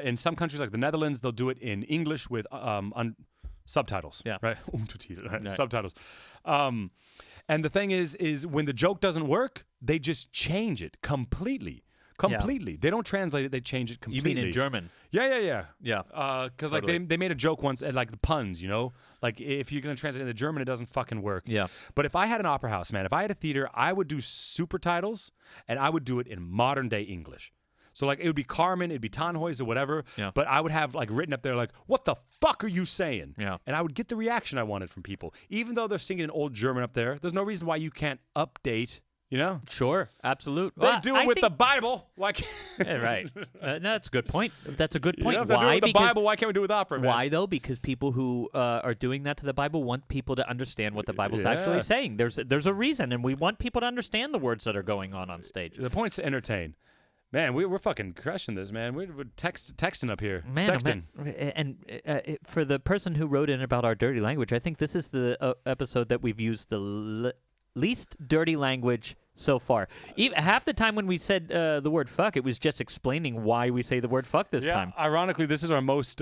In some countries like the Netherlands, they'll do it in English with subtitles. Yeah. Right. Untertitel. Right? Subtitles. And the thing is when the joke doesn't work, they just change it completely. Completely. They don't translate it. They change it completely. You mean in German? Yeah. Yeah. Because like they made a joke once at like the puns, you know? Like if you're going to translate it into German, it doesn't fucking work. Yeah. But if I had an opera house, man, if I had a theater, I would do super titles and I would do it in modern day English. So like it would be Carmen, it'd be Tannhäuser or whatever. Yeah. But I would have like written up there like, what the fuck are you saying? Yeah. And I would get the reaction I wanted from people. Even though they're singing in old German up there, there's no reason why you can't update. You know? Sure, absolute. They do it with the Bible. Why can't? Yeah, right. That's a good point. That's a good point. If they're doing it with the Bible, why can't we do it with opera? Man? Why though? Because people who are doing that to the Bible want people to understand what the Bible's actually saying. There's a reason, and we want people to understand the words that are going on stage. The point's to entertain. Man, we're fucking crushing this, man. We're texting up here. Man, sexting. And for the person who wrote in about our dirty language, I think this is the episode that we've used the least dirty language so far. Half the time when we said the word fuck, it was just explaining why we say the word fuck this time. Ironically, this is our most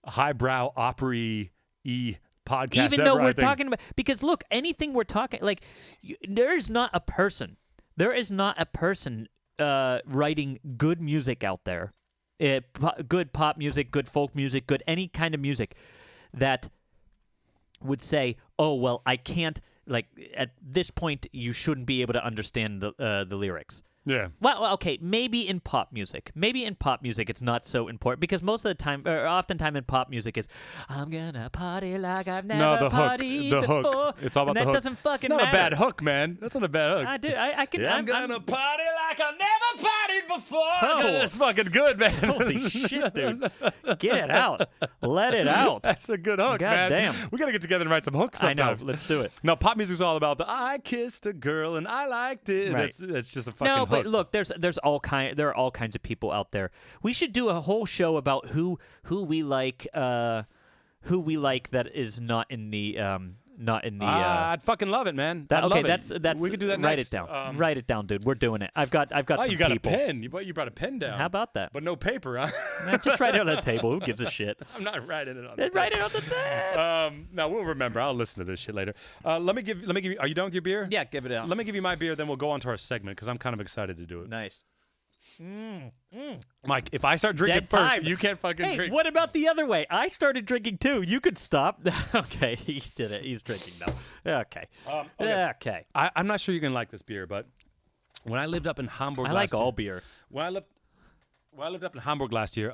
highbrow opera-y podcast Even ever, though we're talking about... Because look, anything we're talking... Like, there's not a person There is not a person writing good music out there, good pop music, good folk music, good any kind of music that would say, "Oh well, I can't." Like at this point, you shouldn't be able to understand the lyrics. Yeah. Well, okay, maybe in pop music. Maybe in pop music it's not so important because most of the time, or oftentimes in pop music is, I'm gonna party like I've never partied before. Hook. It's all about and the that hook. doesn't fucking matter. It's not matter. a bad hook, man. That's not a bad hook. I do. I can. Yeah, I'm gonna party like I never partied before. Oh. That's fucking good, man. Holy shit, dude! Get it out. Let it out. That's a good hook, God man. damn. We gotta get together and write some hooks sometimes. I know. Let's do it. No, pop music's all about the I kissed a girl and I liked it. Right. That's just a fucking No, hook. but look, there are all kinds of people out there. We should do a whole show about who we like that is not in the I'd fucking love it, man. I'd love it. That's we could do that write next. it down. Write it down, dude. We're doing it. I've got Oh, some you got people. a pen. You brought a pen down. How about that? But no paper, huh? Nah, just write it on the table. Who gives a shit? I'm not writing it on the Write it on the table. No, we'll remember. I'll listen to this shit later. Let me give you. Are you done with your beer? Yeah, give it out. Let me give you my beer, then we'll go on to our segment because I'm kind of excited to do it. Nice. Mike, if I start drinking Dead first, time. you can't fucking Hey, drink. what about the other way? I started drinking too. You could stop. Okay, he did it. He's drinking now. Okay. Okay. I'm not sure you're gonna like this beer, but when I lived up in Hamburg, I last like all year, beer. When I lived up in Hamburg last year,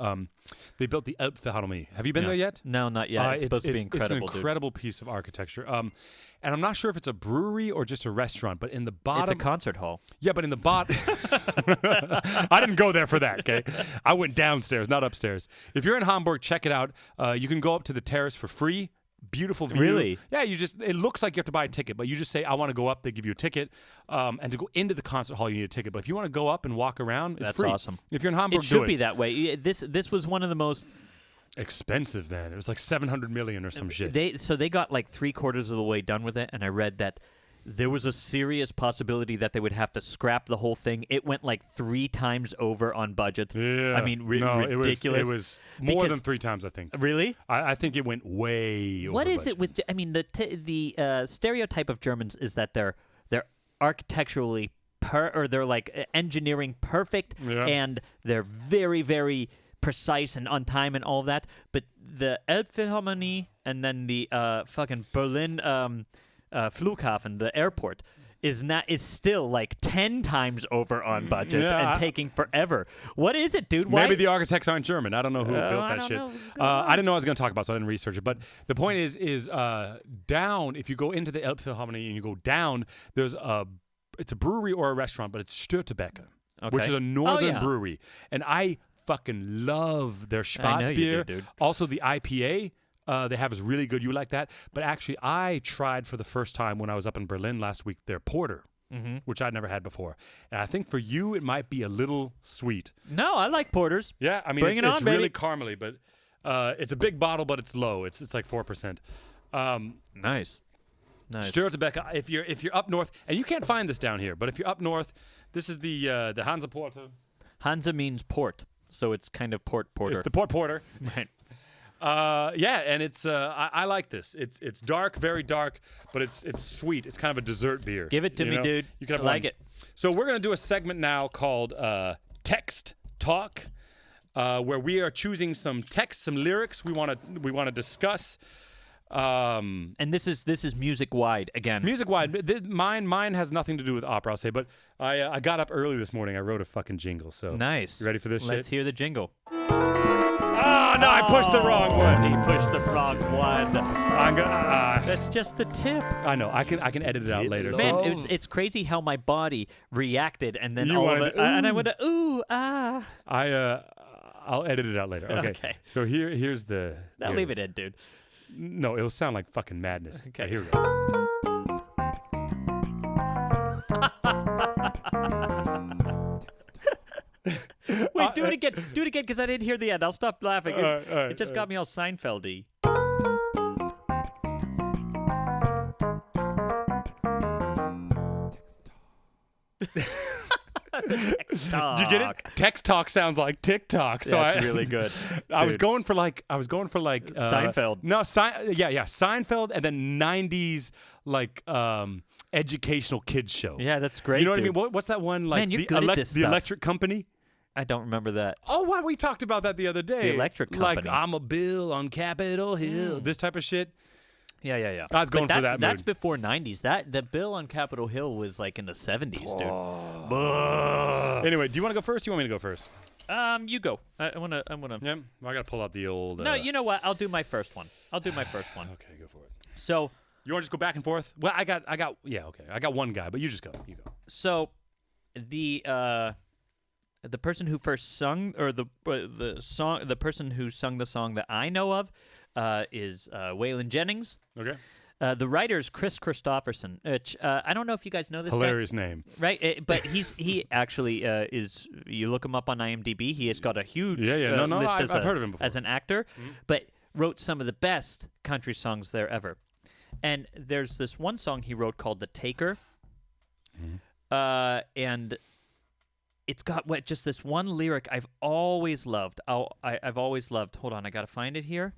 they built the Elbphilharmonie. Have you been there yet? No, not yet. It's supposed to be incredible, It's an incredible piece of architecture. And I'm not sure if it's a brewery or just a restaurant, but in the bottom... It's a concert hall. Yeah, but in the bottom... I didn't go there for that, okay? I went downstairs, not upstairs. If you're in Hamburg, check it out. You can go up to the terrace for free. Beautiful view. Really? Yeah, it looks like you have to buy a ticket, but you just say, I want to go up, they give you a ticket. And to go into the concert hall, you need a ticket. But if you want to go up and walk around, it's That's free. awesome. If you're in Hamburg, It should be that way. This was one of the most... expensive, man. It was like 700 million or some shit. They got like 3/4 of the way done with it, and I read that there was a serious possibility that they would have to scrap the whole thing. It went like 3 times over on budget. Yeah. I mean, It ridiculous. was more Because- than 3 times, I think. Really? I think it went way over What is budget. it with? I mean, the stereotype of Germans is that they're architecturally they're like engineering perfect, Yeah. and they're very, very precise and on time and all of that. But the Elbphilharmonie and then the fucking Berlin Flughafen, the airport, is still like 10 times over on budget and taking forever. What is it, dude? Why? Maybe the architects aren't German. I don't know who built I that don't shit. know what's going on. I didn't know I was going to talk about it, so I didn't research it. But the point is down, if you go into the Elbphilharmonie and you go down, it's a brewery or a restaurant, but it's Störtebeker, which is a northern brewery. And I fucking love their Schwarzbier. you do, dude. Also, the IPA they have is really good. You like that? But actually, I tried for the first time when I was up in Berlin last week their porter, which I'd never had before. And I think for you, it might be a little sweet. No, I like porters. Yeah, I mean, Bring it it's on, really baby. caramely, but it's a big bottle, but it's low. It's like 4%. Nice. Störtebeker, if you're up north, and you can't find this down here, but if you're up north, this is the Hansa Porter. Hansa means port, so it's kind of porter. It's the Port Porter. Right. Yeah, and it's I like this. It's dark, very dark, but it's sweet. It's kind of a dessert beer. Give it to me, dude. You can have I like one. it. So we're gonna do a segment now called Text Talk, where we are choosing some text, some lyrics we want to discuss. And this is music wide again. Music wide. Mine has nothing to do with opera, I'll say. But I got up early this morning. I wrote a fucking jingle. So Nice. You ready for this shit? Let's hear the jingle. Oh no! I pushed the wrong one. He pushed the wrong one. I'm gonna. That's just the tip. I know. I can edit it out later. Man, it's crazy how my body reacted, and then You all of wanted it, to, and I went, ooh, ah. I'll edit it out later. Okay. Okay. So here's the. Now here leave is. it in, dude. No, it'll sound like fucking madness. Okay. Right, here we go. Wait, do it again. Do it again, because I didn't hear the end. I'll stop laughing. It just got me all Seinfeld-y. Text talk. Do you get it? Text talk sounds like TikTok. So That's really good. I was Dude. going for like Seinfeld. No, Seinfeld, and then 90s like educational kids show. Yeah, that's great. You know what dude. I mean? What's that one like? Man, you're good at this the stuff. Electric Company. I don't remember that. Oh, wow, we talked about that the other day. The Electric Like, Company. I'm a bill on Capitol Hill. This type of shit. Yeah. I was going but for that That's mood. before 90s. The bill on Capitol Hill was like in the 70s, dude. Anyway, do you want to go first? Or you want me to go first? You go. I wanna. Yeah, I got to pull out the old... No, you know what? I'll do my first one. Okay, go for it. So... You want to just go back and forth? Well, I got one guy, but you just go. You go. So, the person who first sung, or the person who sung the song that I know of, is Waylon Jennings. Okay. The writer is Chris Christopherson, which I don't know if you guys know this Hilarious guy. name. Right? But he actually is, you look him up on IMDb, he has got a huge list I've heard of him before. as an actor, but wrote some of the best country songs there ever. And there's this one song he wrote called The Taker, and it's got just this one lyric I've always loved. I've always loved. Hold on, I got to find it here.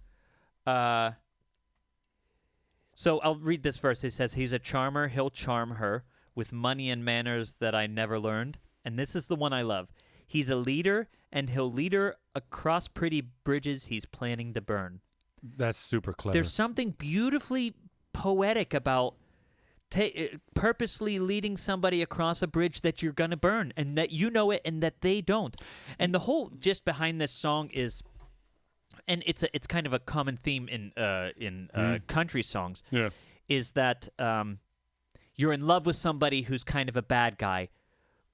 So I'll read this verse. It says, he's a charmer, he'll charm her with money and manners that I never learned. And this is the one I love. He's a leader, and he'll lead her across pretty bridges he's planning to burn. That's super clever. There's something beautifully poetic about purposely leading somebody across a bridge that you're going to burn, and that you know it and that they don't. And the whole gist behind this song is... And it's kind of a common theme in country songs, is that you're in love with somebody who's kind of a bad guy,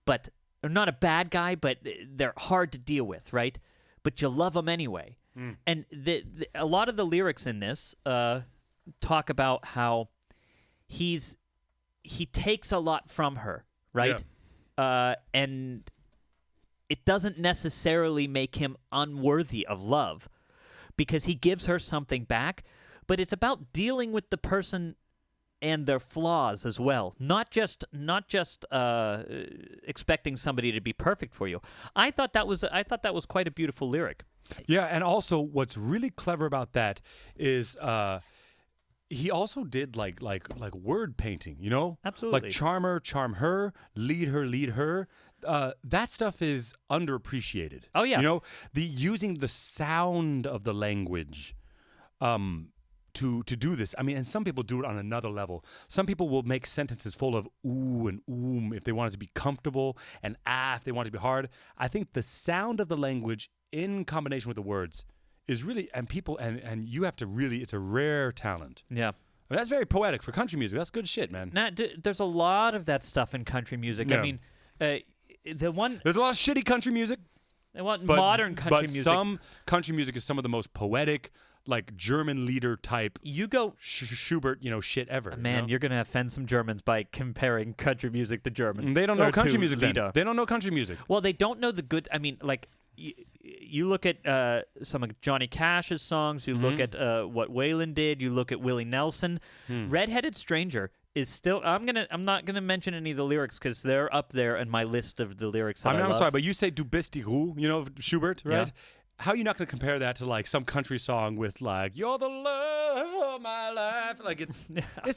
but or not a bad guy, but they're hard to deal with, right? But you love them anyway. And a lot of the lyrics in this talk about how he takes a lot from her, right? And it doesn't necessarily make him unworthy of love, because he gives her something back, but it's about dealing with the person and their flaws as well, not just expecting somebody to be perfect for you. I thought that was quite a beautiful lyric. Yeah, and also what's really clever about that is he also did like word painting, you know? Absolutely. Like charm her, lead her. That stuff is underappreciated. Oh yeah. You know, using the sound of the language to do this. I mean, and some people do it on another level. Some people will make sentences full of ooh and if they want it to be comfortable, and if they want it to be hard. I think the sound of the language in combination with the words is really, and you have to really, it's a rare talent. Yeah. I mean, that's very poetic for country music. That's good shit, man. Now, there's a lot of that stuff in country music. Yeah. I mean, there's a lot of shitty country music. Modern country music. But some country music is some of the most poetic, like German leader type. You go Schubert, shit ever. Man, you're gonna offend some Germans by comparing country music to German. They don't know country music. Then. They don't know country music. Well, they don't know the good. I mean, like. You look at some of Johnny Cash's songs. You look at what Waylon did. You look at Willie Nelson. "Redheaded Stranger" is still. I'm not gonna mention any of the lyrics because they're up there in my list of the lyrics. I'm sorry, but you say "Du bist die Ruhe," Schubert, right? Yeah. How are you not gonna compare that to like some country song with like "You're the love of my life"? Like it's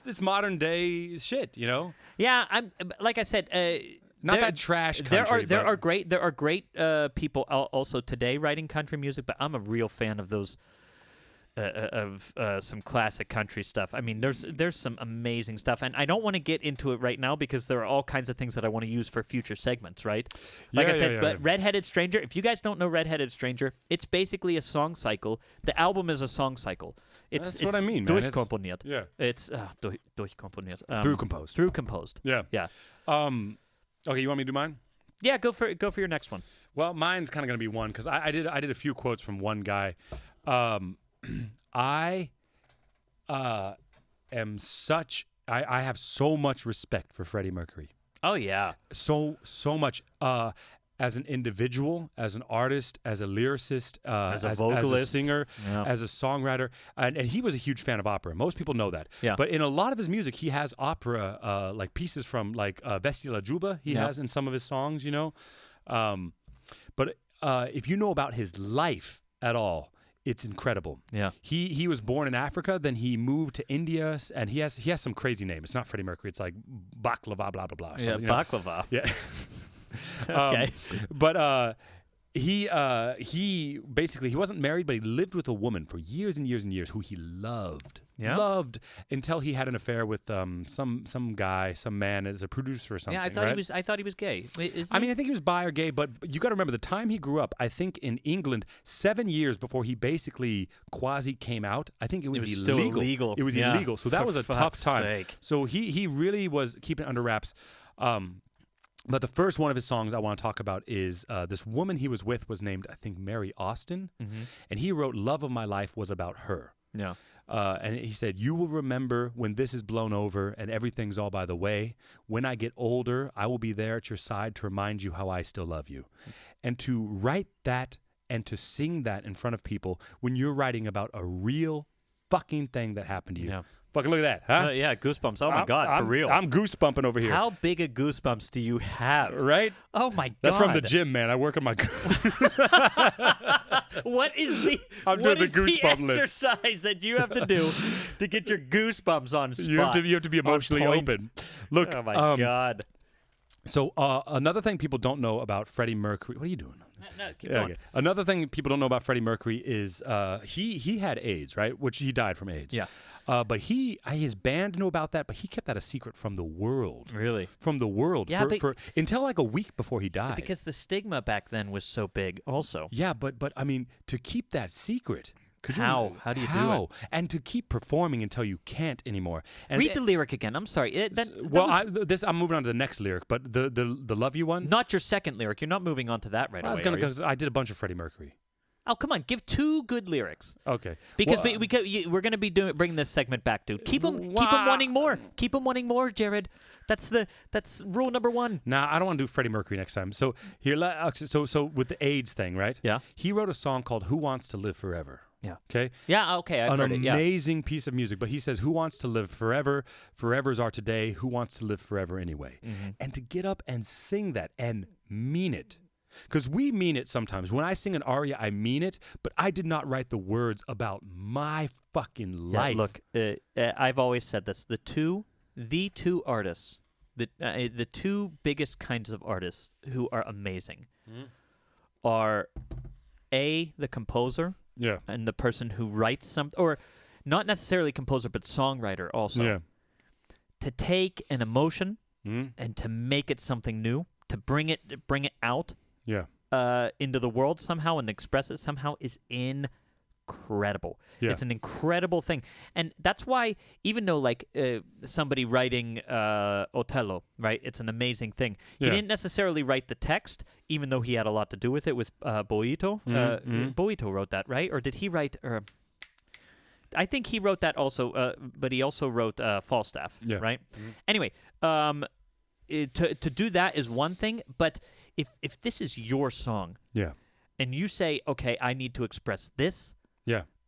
this modern day shit, you know? Yeah, I'm like I said. Not that trash country. There are great people also today writing country music, but I'm a real fan of those some classic country stuff. I mean, there's some amazing stuff, and I don't want to get into it right now because there are all kinds of things that I want to use for future segments, right? Like I said, but Redheaded Stranger. If you guys don't know Redheaded Stranger, it's basically a song cycle. The album is a song cycle. That's what I mean, man. Durchkomponiert. Yeah. It's durchkomponiert. Through composed. Through composed. Yeah. Yeah. Okay, you want me to do mine? Yeah, go for your next one. Well, mine's kind of going to be one because I did a few quotes from one guy. I have so much respect for Freddie Mercury. Oh yeah. So much as an individual, as an artist, as a lyricist, as a vocalist, as a singer, as a songwriter, and he was a huge fan of opera. Most people know that. Yeah. But in a lot of his music, he has opera like pieces from like Vesti la Juba. He has in some of his songs, you know. But if you know about his life at all, It's incredible. Yeah. He was born in Africa, then he moved to India, and he has some crazy name. It's not Freddie Mercury. It's like baklava, blah blah blah. Yeah, baklava. Yeah. Okay. But he basically, he wasn't married, but he lived with a woman for years and years and years who he loved. Yeah. Loved until he had an affair with some guy, some man as a producer or something. Yeah, I thought right? I thought he was gay. I mean, I think he was bi or gay, but you got to remember the time he grew up. I think in England, 7 years before he basically quasi came out, I think it was illegal. Still illegal. It was illegal, so that was a tough time. Sake. So he really was keeping it under wraps. But the first one of his songs I want to talk about is this woman he was with was named, I think, Mary Austin, and he wrote "Love of My Life" was about her. Yeah. And he said, "You will remember when this is blown over and everything's all by the way. When I get older, I will be there at your side to remind you how I still love you." And to write that and to sing that in front of people when you're writing about a real fucking thing that happened to you. Yeah. Fucking look at that, huh? Yeah, goosebumps. Oh my God, for real. I'm goosebumping over here. How big a goosebumps do you have? Right? Oh my God. That's from the gym, man. I work on my. What is the I'm doing the what is goosebump lift. exercise that you have to do to get your goosebumps on spot? You have to be emotionally point. open. Look, Oh my God. So another thing people don't know about Freddie Mercury. What are you doing? No, keep going. Okay. Another thing people don't know about Freddie Mercury is he had AIDS, right? Which he died from AIDS. Yeah. But his band knew about that, but he kept that a secret from the world. Really? From the world. Yeah, for until like a week before he died. Because the stigma back then was so big also. Yeah, but I mean, to keep that secret. How? How do you do it? And to keep performing until you can't anymore. And Read the lyric again. I'm sorry. I'm moving on to the next lyric, but the "Love You" one. Not your second lyric. You're not moving on to that right away. I did a bunch of Freddie Mercury. Oh, come on. Give 2 good lyrics. Okay. Because we're going to be bringing this segment back to keep them wanting more. Keep them wanting more, Jared. That's rule number 1. Nah, I don't want to do Freddie Mercury next time. So here, so with the AIDS thing, right? Yeah. He wrote a song called "Who Wants to Live Forever." Yeah. Okay. Yeah. Okay. I've heard it. Yeah. An amazing piece of music, but he says, "Who wants to live forever? Forevers are today. Who wants to live forever anyway?" Mm-hmm. And to get up and sing that and mean it. Because we mean it sometimes. When I sing an aria, I mean it, but I did not write the words about my fucking life. Yeah, look, I've always said this. The two artists, the 2 biggest kinds of artists who are amazing are the composer and the person who writes something, or not necessarily composer, but songwriter also. Yeah. To take an emotion and to make it something new, to bring it out. Yeah. Into the world somehow and express it somehow is incredible. Yeah. It's an incredible thing. And that's why, even though like somebody writing Otello, right, it's an amazing thing. He didn't necessarily write the text, even though he had a lot to do with it with Boito. Boito wrote that, right? Or did he write... I think he wrote that also, but he also wrote Falstaff, right? Anyway, to do that is one thing, but if this is your song, and you say, okay, I need to express this,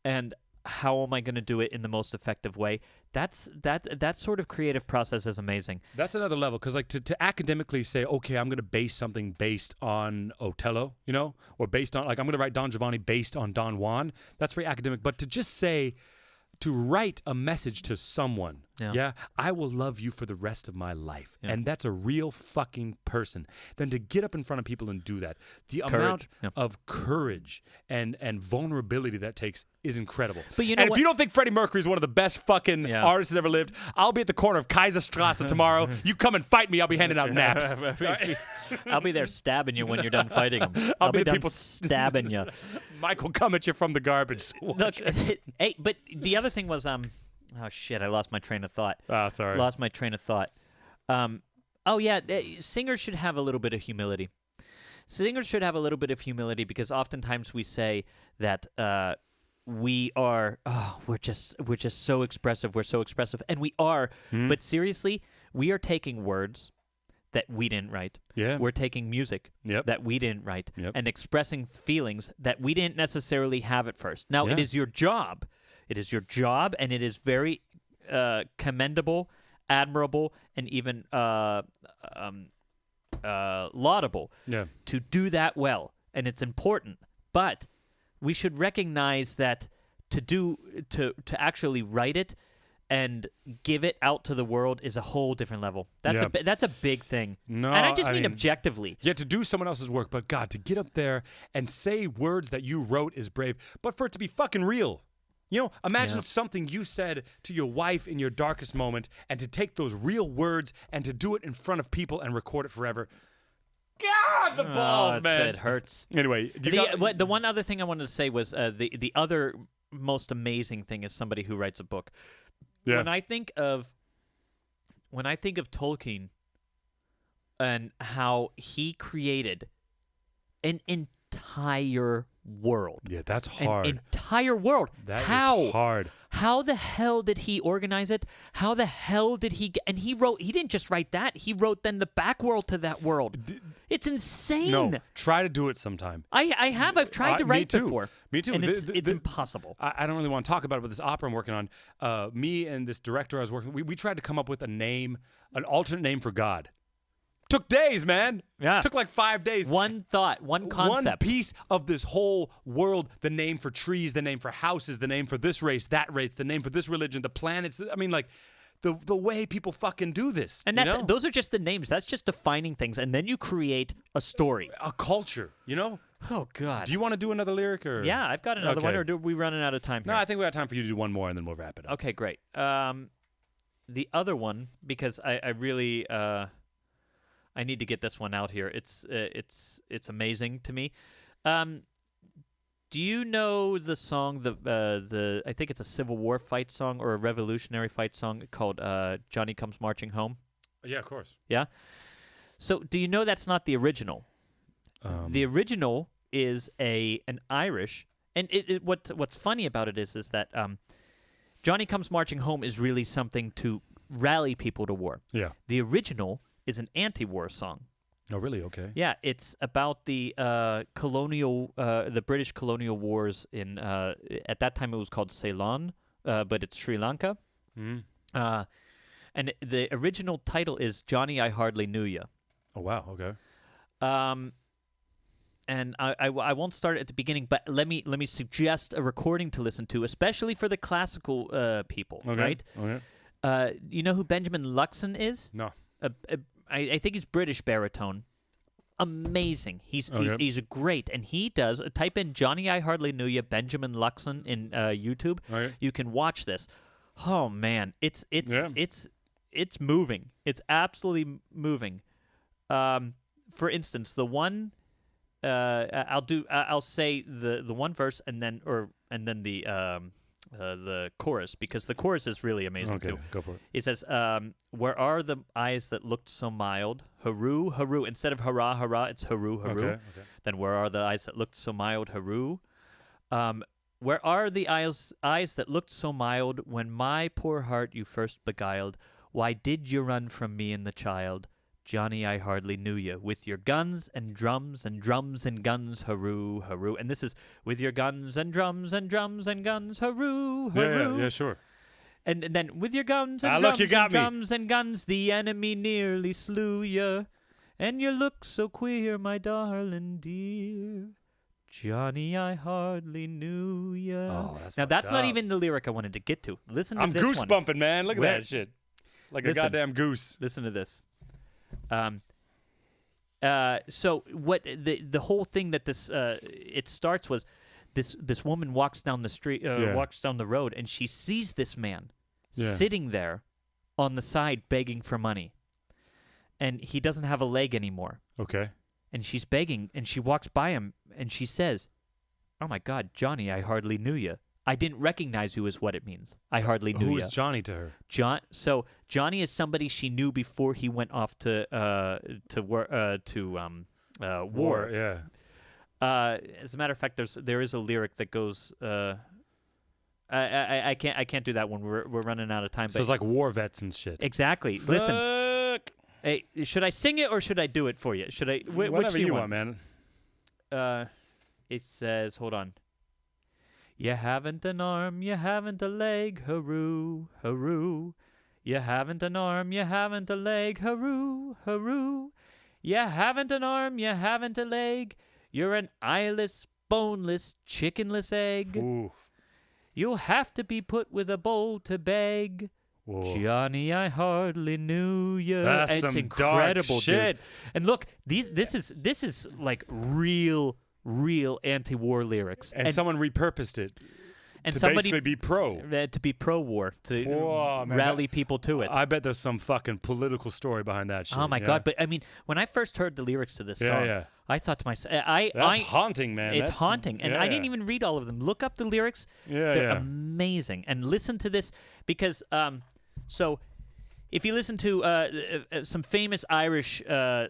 and how am I going to do it in the most effective way? That sort of creative process is amazing. That's another level, because like to academically say, okay, I'm going to base something based on Otello, or based on, like, I'm going to write Don Giovanni based on Don Juan. That's very academic. But to just say, to write a message to someone, I will love you for the rest of my life. And that's a real fucking person. Then to get up in front of people and do that, the amount of courage and vulnerability that takes is incredible. But you know, if you don't think Freddie Mercury is one of the best fucking artists that ever lived, I'll be at the corner of Kaiserstrasse tomorrow. You come and fight me. I'll be handing out naps. I'll be there stabbing you when you're done fighting him. I'll be done stabbing you. Mike will come at you from the garbage. Look, hey, but the other thing was, oh shit, I lost my train of thought. Sorry. Lost my train of thought. Singers should have a little bit of humility. Singers should have a little bit of humility, because oftentimes we say that we're just so expressive, and we are. But seriously, we are taking words that we didn't write. Yeah. We're taking music that we didn't write and expressing feelings that we didn't necessarily have at first. Now, it is your job. It is your job, and it is very commendable, admirable, and even laudable to do that well. And it's important. But we should recognize that to actually write it and give it out to the world is a whole different level. That's a big thing. No, and I just mean objectively. Yeah, to do someone else's work, but God, to get up there and say words that you wrote is brave, but for it to be fucking real. You know, imagine something you said to your wife in your darkest moment, and to take those real words and to do it in front of people and record it forever. God, the balls, man. It hurts. Anyway, the one other thing I wanted to say was the other most amazing thing is somebody who writes a book. Yeah. When I think of Tolkien and how he created an entire world. Yeah, that's hard. An entire world. That is hard. How the hell did he organize it? How the hell did he get... And he didn't just write that. He wrote then the back world to that world. It's insane. No, try to do it sometime. I've tried to write before. Me too. And it's impossible. I don't really want to talk about it, but this opera I'm working on, me and this director I was working with, we tried to come up with a name, an alternate name for God. Took days, man. Yeah. Took like 5 days. One thought, one concept. One piece of this whole world, the name for trees, the name for houses, the name for this race, that race, the name for this religion, the planets. I mean, like, the way people fucking do this. And those are just the names. That's just defining things. And then you create a story. A culture, you know? Oh, God. Do you want to do another lyric? Or? Yeah, I've got another one. Or are we running out of time here? No, I think we got time for you to do one more, and then we'll wrap it up. Okay, great. The other one, because I really... I need to get this one out here. It's amazing to me. Do you know the song? I think it's a Civil War fight song or a Revolutionary fight song called "Johnny Comes Marching Home." Yeah, of course. Yeah. So, do you know that's not the original? The original is an Irish, and what's funny about it is that Johnny Comes Marching Home is really something to rally people to war. Yeah. The original is an anti-war song. Oh, really? Okay. Yeah, it's about the the British colonial wars in. At that time, it was called Ceylon, but it's Sri Lanka. Mm-hmm. And the original title is "Johnny, I Hardly Knew Ya." Oh, wow. Okay. And I won't start at the beginning, but let me suggest a recording to listen to, especially for the classical people, okay. right? Okay. You know who Benjamin Luxon is? No. I think he's British baritone. Amazing. He's a great, and he does. Type in "Johnny, I Hardly Knew Ya" Benjamin Luxon in YouTube. Okay. You can watch this. Oh man, it's moving. It's absolutely moving. For instance, the one I'll say the one verse and then the chorus, because the chorus is really amazing too. Go for it. It says, "Where are the eyes that looked so mild? Haru, haru." Instead of hurrah, hurrah, it's haru, haru. Okay. Then "Where are the eyes that looked so mild? Haru." "Where are the eyes that looked so mild when my poor heart you first beguiled? Why did you run from me and the child? Johnny, I hardly knew you. With your guns and drums and drums and guns, haru, haru." And this is "with your guns and drums and drums and guns, haru, haru." Yeah, sure. And then "with your guns and look, you got me. drums and guns, the enemy nearly slew you. And you look so queer, my darling dear. Johnny, I hardly knew you." Oh, that's now, that's not up. even the lyric I wanted to get to. Listen to I'm this one. goose bumping, man. Look at Where- that shit. Like Listen. a goddamn goose. Listen to this. So what the whole thing that this it starts was this woman walks down the street, walks down the road, and she sees this man sitting there on the side begging for money, and he doesn't have a leg anymore. Okay. And she's begging, and she walks by him, and she says, "Oh my God, Johnny, I hardly knew you. I didn't recognize you," is what it means. I hardly knew you. Who is Johnny to her? So Johnny is somebody she knew before he went off to war. Yeah. As a matter of fact, there is a lyric that goes. I can't do that one. We're running out of time. So it's like war vets and shit. Exactly. Fuck. Listen. Hey, should I sing it or should I do it for you? Should I? Whatever which do you want, man. It says, hold on. "You haven't an arm, you haven't a leg, haru, haru. You haven't an arm, you haven't a leg, haru, haru. You haven't an arm, you haven't a leg. You're an eyeless boneless, chickenless egg. Ooh. You'll have to be put with a bowl to beg. Whoa. Johnny, I hardly knew you. That's It's some incredible, dark shit. dude. And look, this is like real anti-war lyrics. And someone repurposed it and to somebody basically be pro. to be pro-war, to Whoa, man, rally people to it. I bet there's some fucking political story behind that shit. Oh my yeah. God! But I mean, when I first heard the lyrics to this song, yeah. I thought to myself, That's haunting, man. It's That's- haunting, and I didn't yeah. even read all of them. Look up the lyrics; Yeah, they're yeah. amazing. And listen to this because, so if you listen to some famous Irish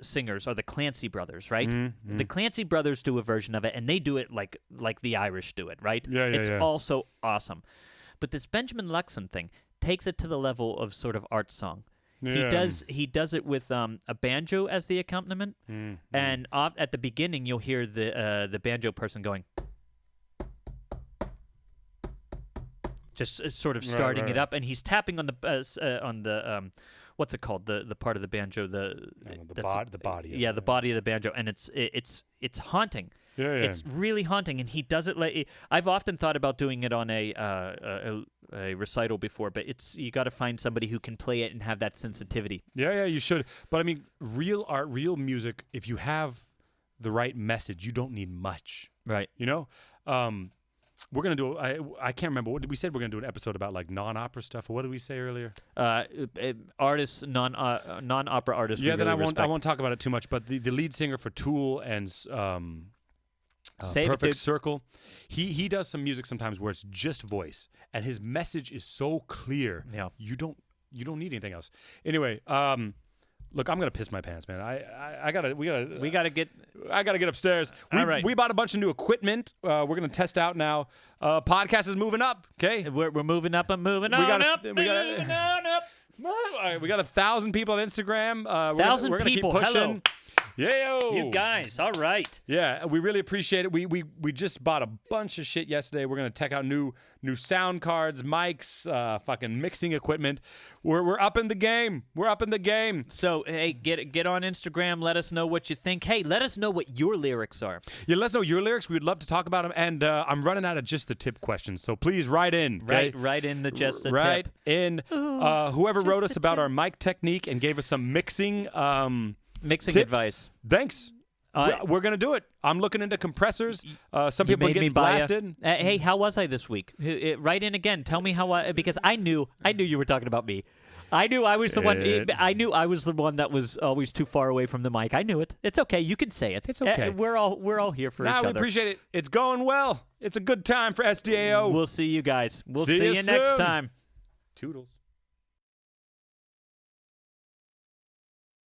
singers are the Clancy Brothers, right? Mm-hmm. The Clancy Brothers do a version of it, and they do it like the Irish do it, right? Yeah, yeah, It's yeah. also awesome. But this Benjamin Luxon thing takes it to the level of sort of art song. Yeah. He does it with a banjo as the accompaniment, and at the beginning you'll hear the banjo person going, just sort of starting it up, and he's tapping on the what's it called, the part of the banjo, the body. yeah, the body of the banjo, and it's haunting. Yeah, yeah. It's really haunting, and he does it like I've often thought about doing it on a recital before, but you got to find somebody who can play it and have that sensitivity. Yeah, you should. But I mean, real art, real music, if you have the right message, you don't need much. Right. You know? We're going to do, I can't remember, what did we say? We're going to do an episode about like non-opera stuff, or what did we say earlier? Artists, non-opera artists. Yeah, we then really I respect. won't talk about it too much, but the lead singer for Tool and Save it, Perfect dude. Circle, he does some music sometimes where it's just voice, and his message is so clear. Yeah. You don't need anything else. Anyway, look, I'm gonna piss my pants, man. I gotta get upstairs. All right. We bought a bunch of new equipment. We're gonna test out now. Podcast is moving up. Okay. We're moving up and moving We gotta- up. we gotta- moving on up. All right, we got 1,000 people on Instagram. We're 1,000 gonna people, keep pushing. hello. Yeah, You guys, all right. Yeah, we really appreciate it. We just bought a bunch of shit yesterday. We're gonna check out new sound cards, mics, fucking mixing equipment. We're up in the game. We're up in the game. So hey, get on Instagram. Let us know what you think. Hey, let us know what your lyrics are. Yeah, let us know your lyrics. We'd love to talk about them. And I'm running out of just the tip questions, so please write in. Okay? Right in the just the right tip. in. Whoever just wrote us the about tip. our mic technique and gave us some mixing Mixing tips, advice. Thanks. We're gonna do it. I'm looking into compressors. Some You people are made me getting buy blasted. hey, how was I this week? Write in again. Tell me how because I knew you were talking about me. I knew I was the one. I knew I was the one that was always too far away from the mic. I knew it. It's okay. You can say it. It's okay. We're all here for each we other. appreciate it. It's going well. It's a good time for SDAO. We'll see you guys. We'll See see you you next soon. time. Toodles.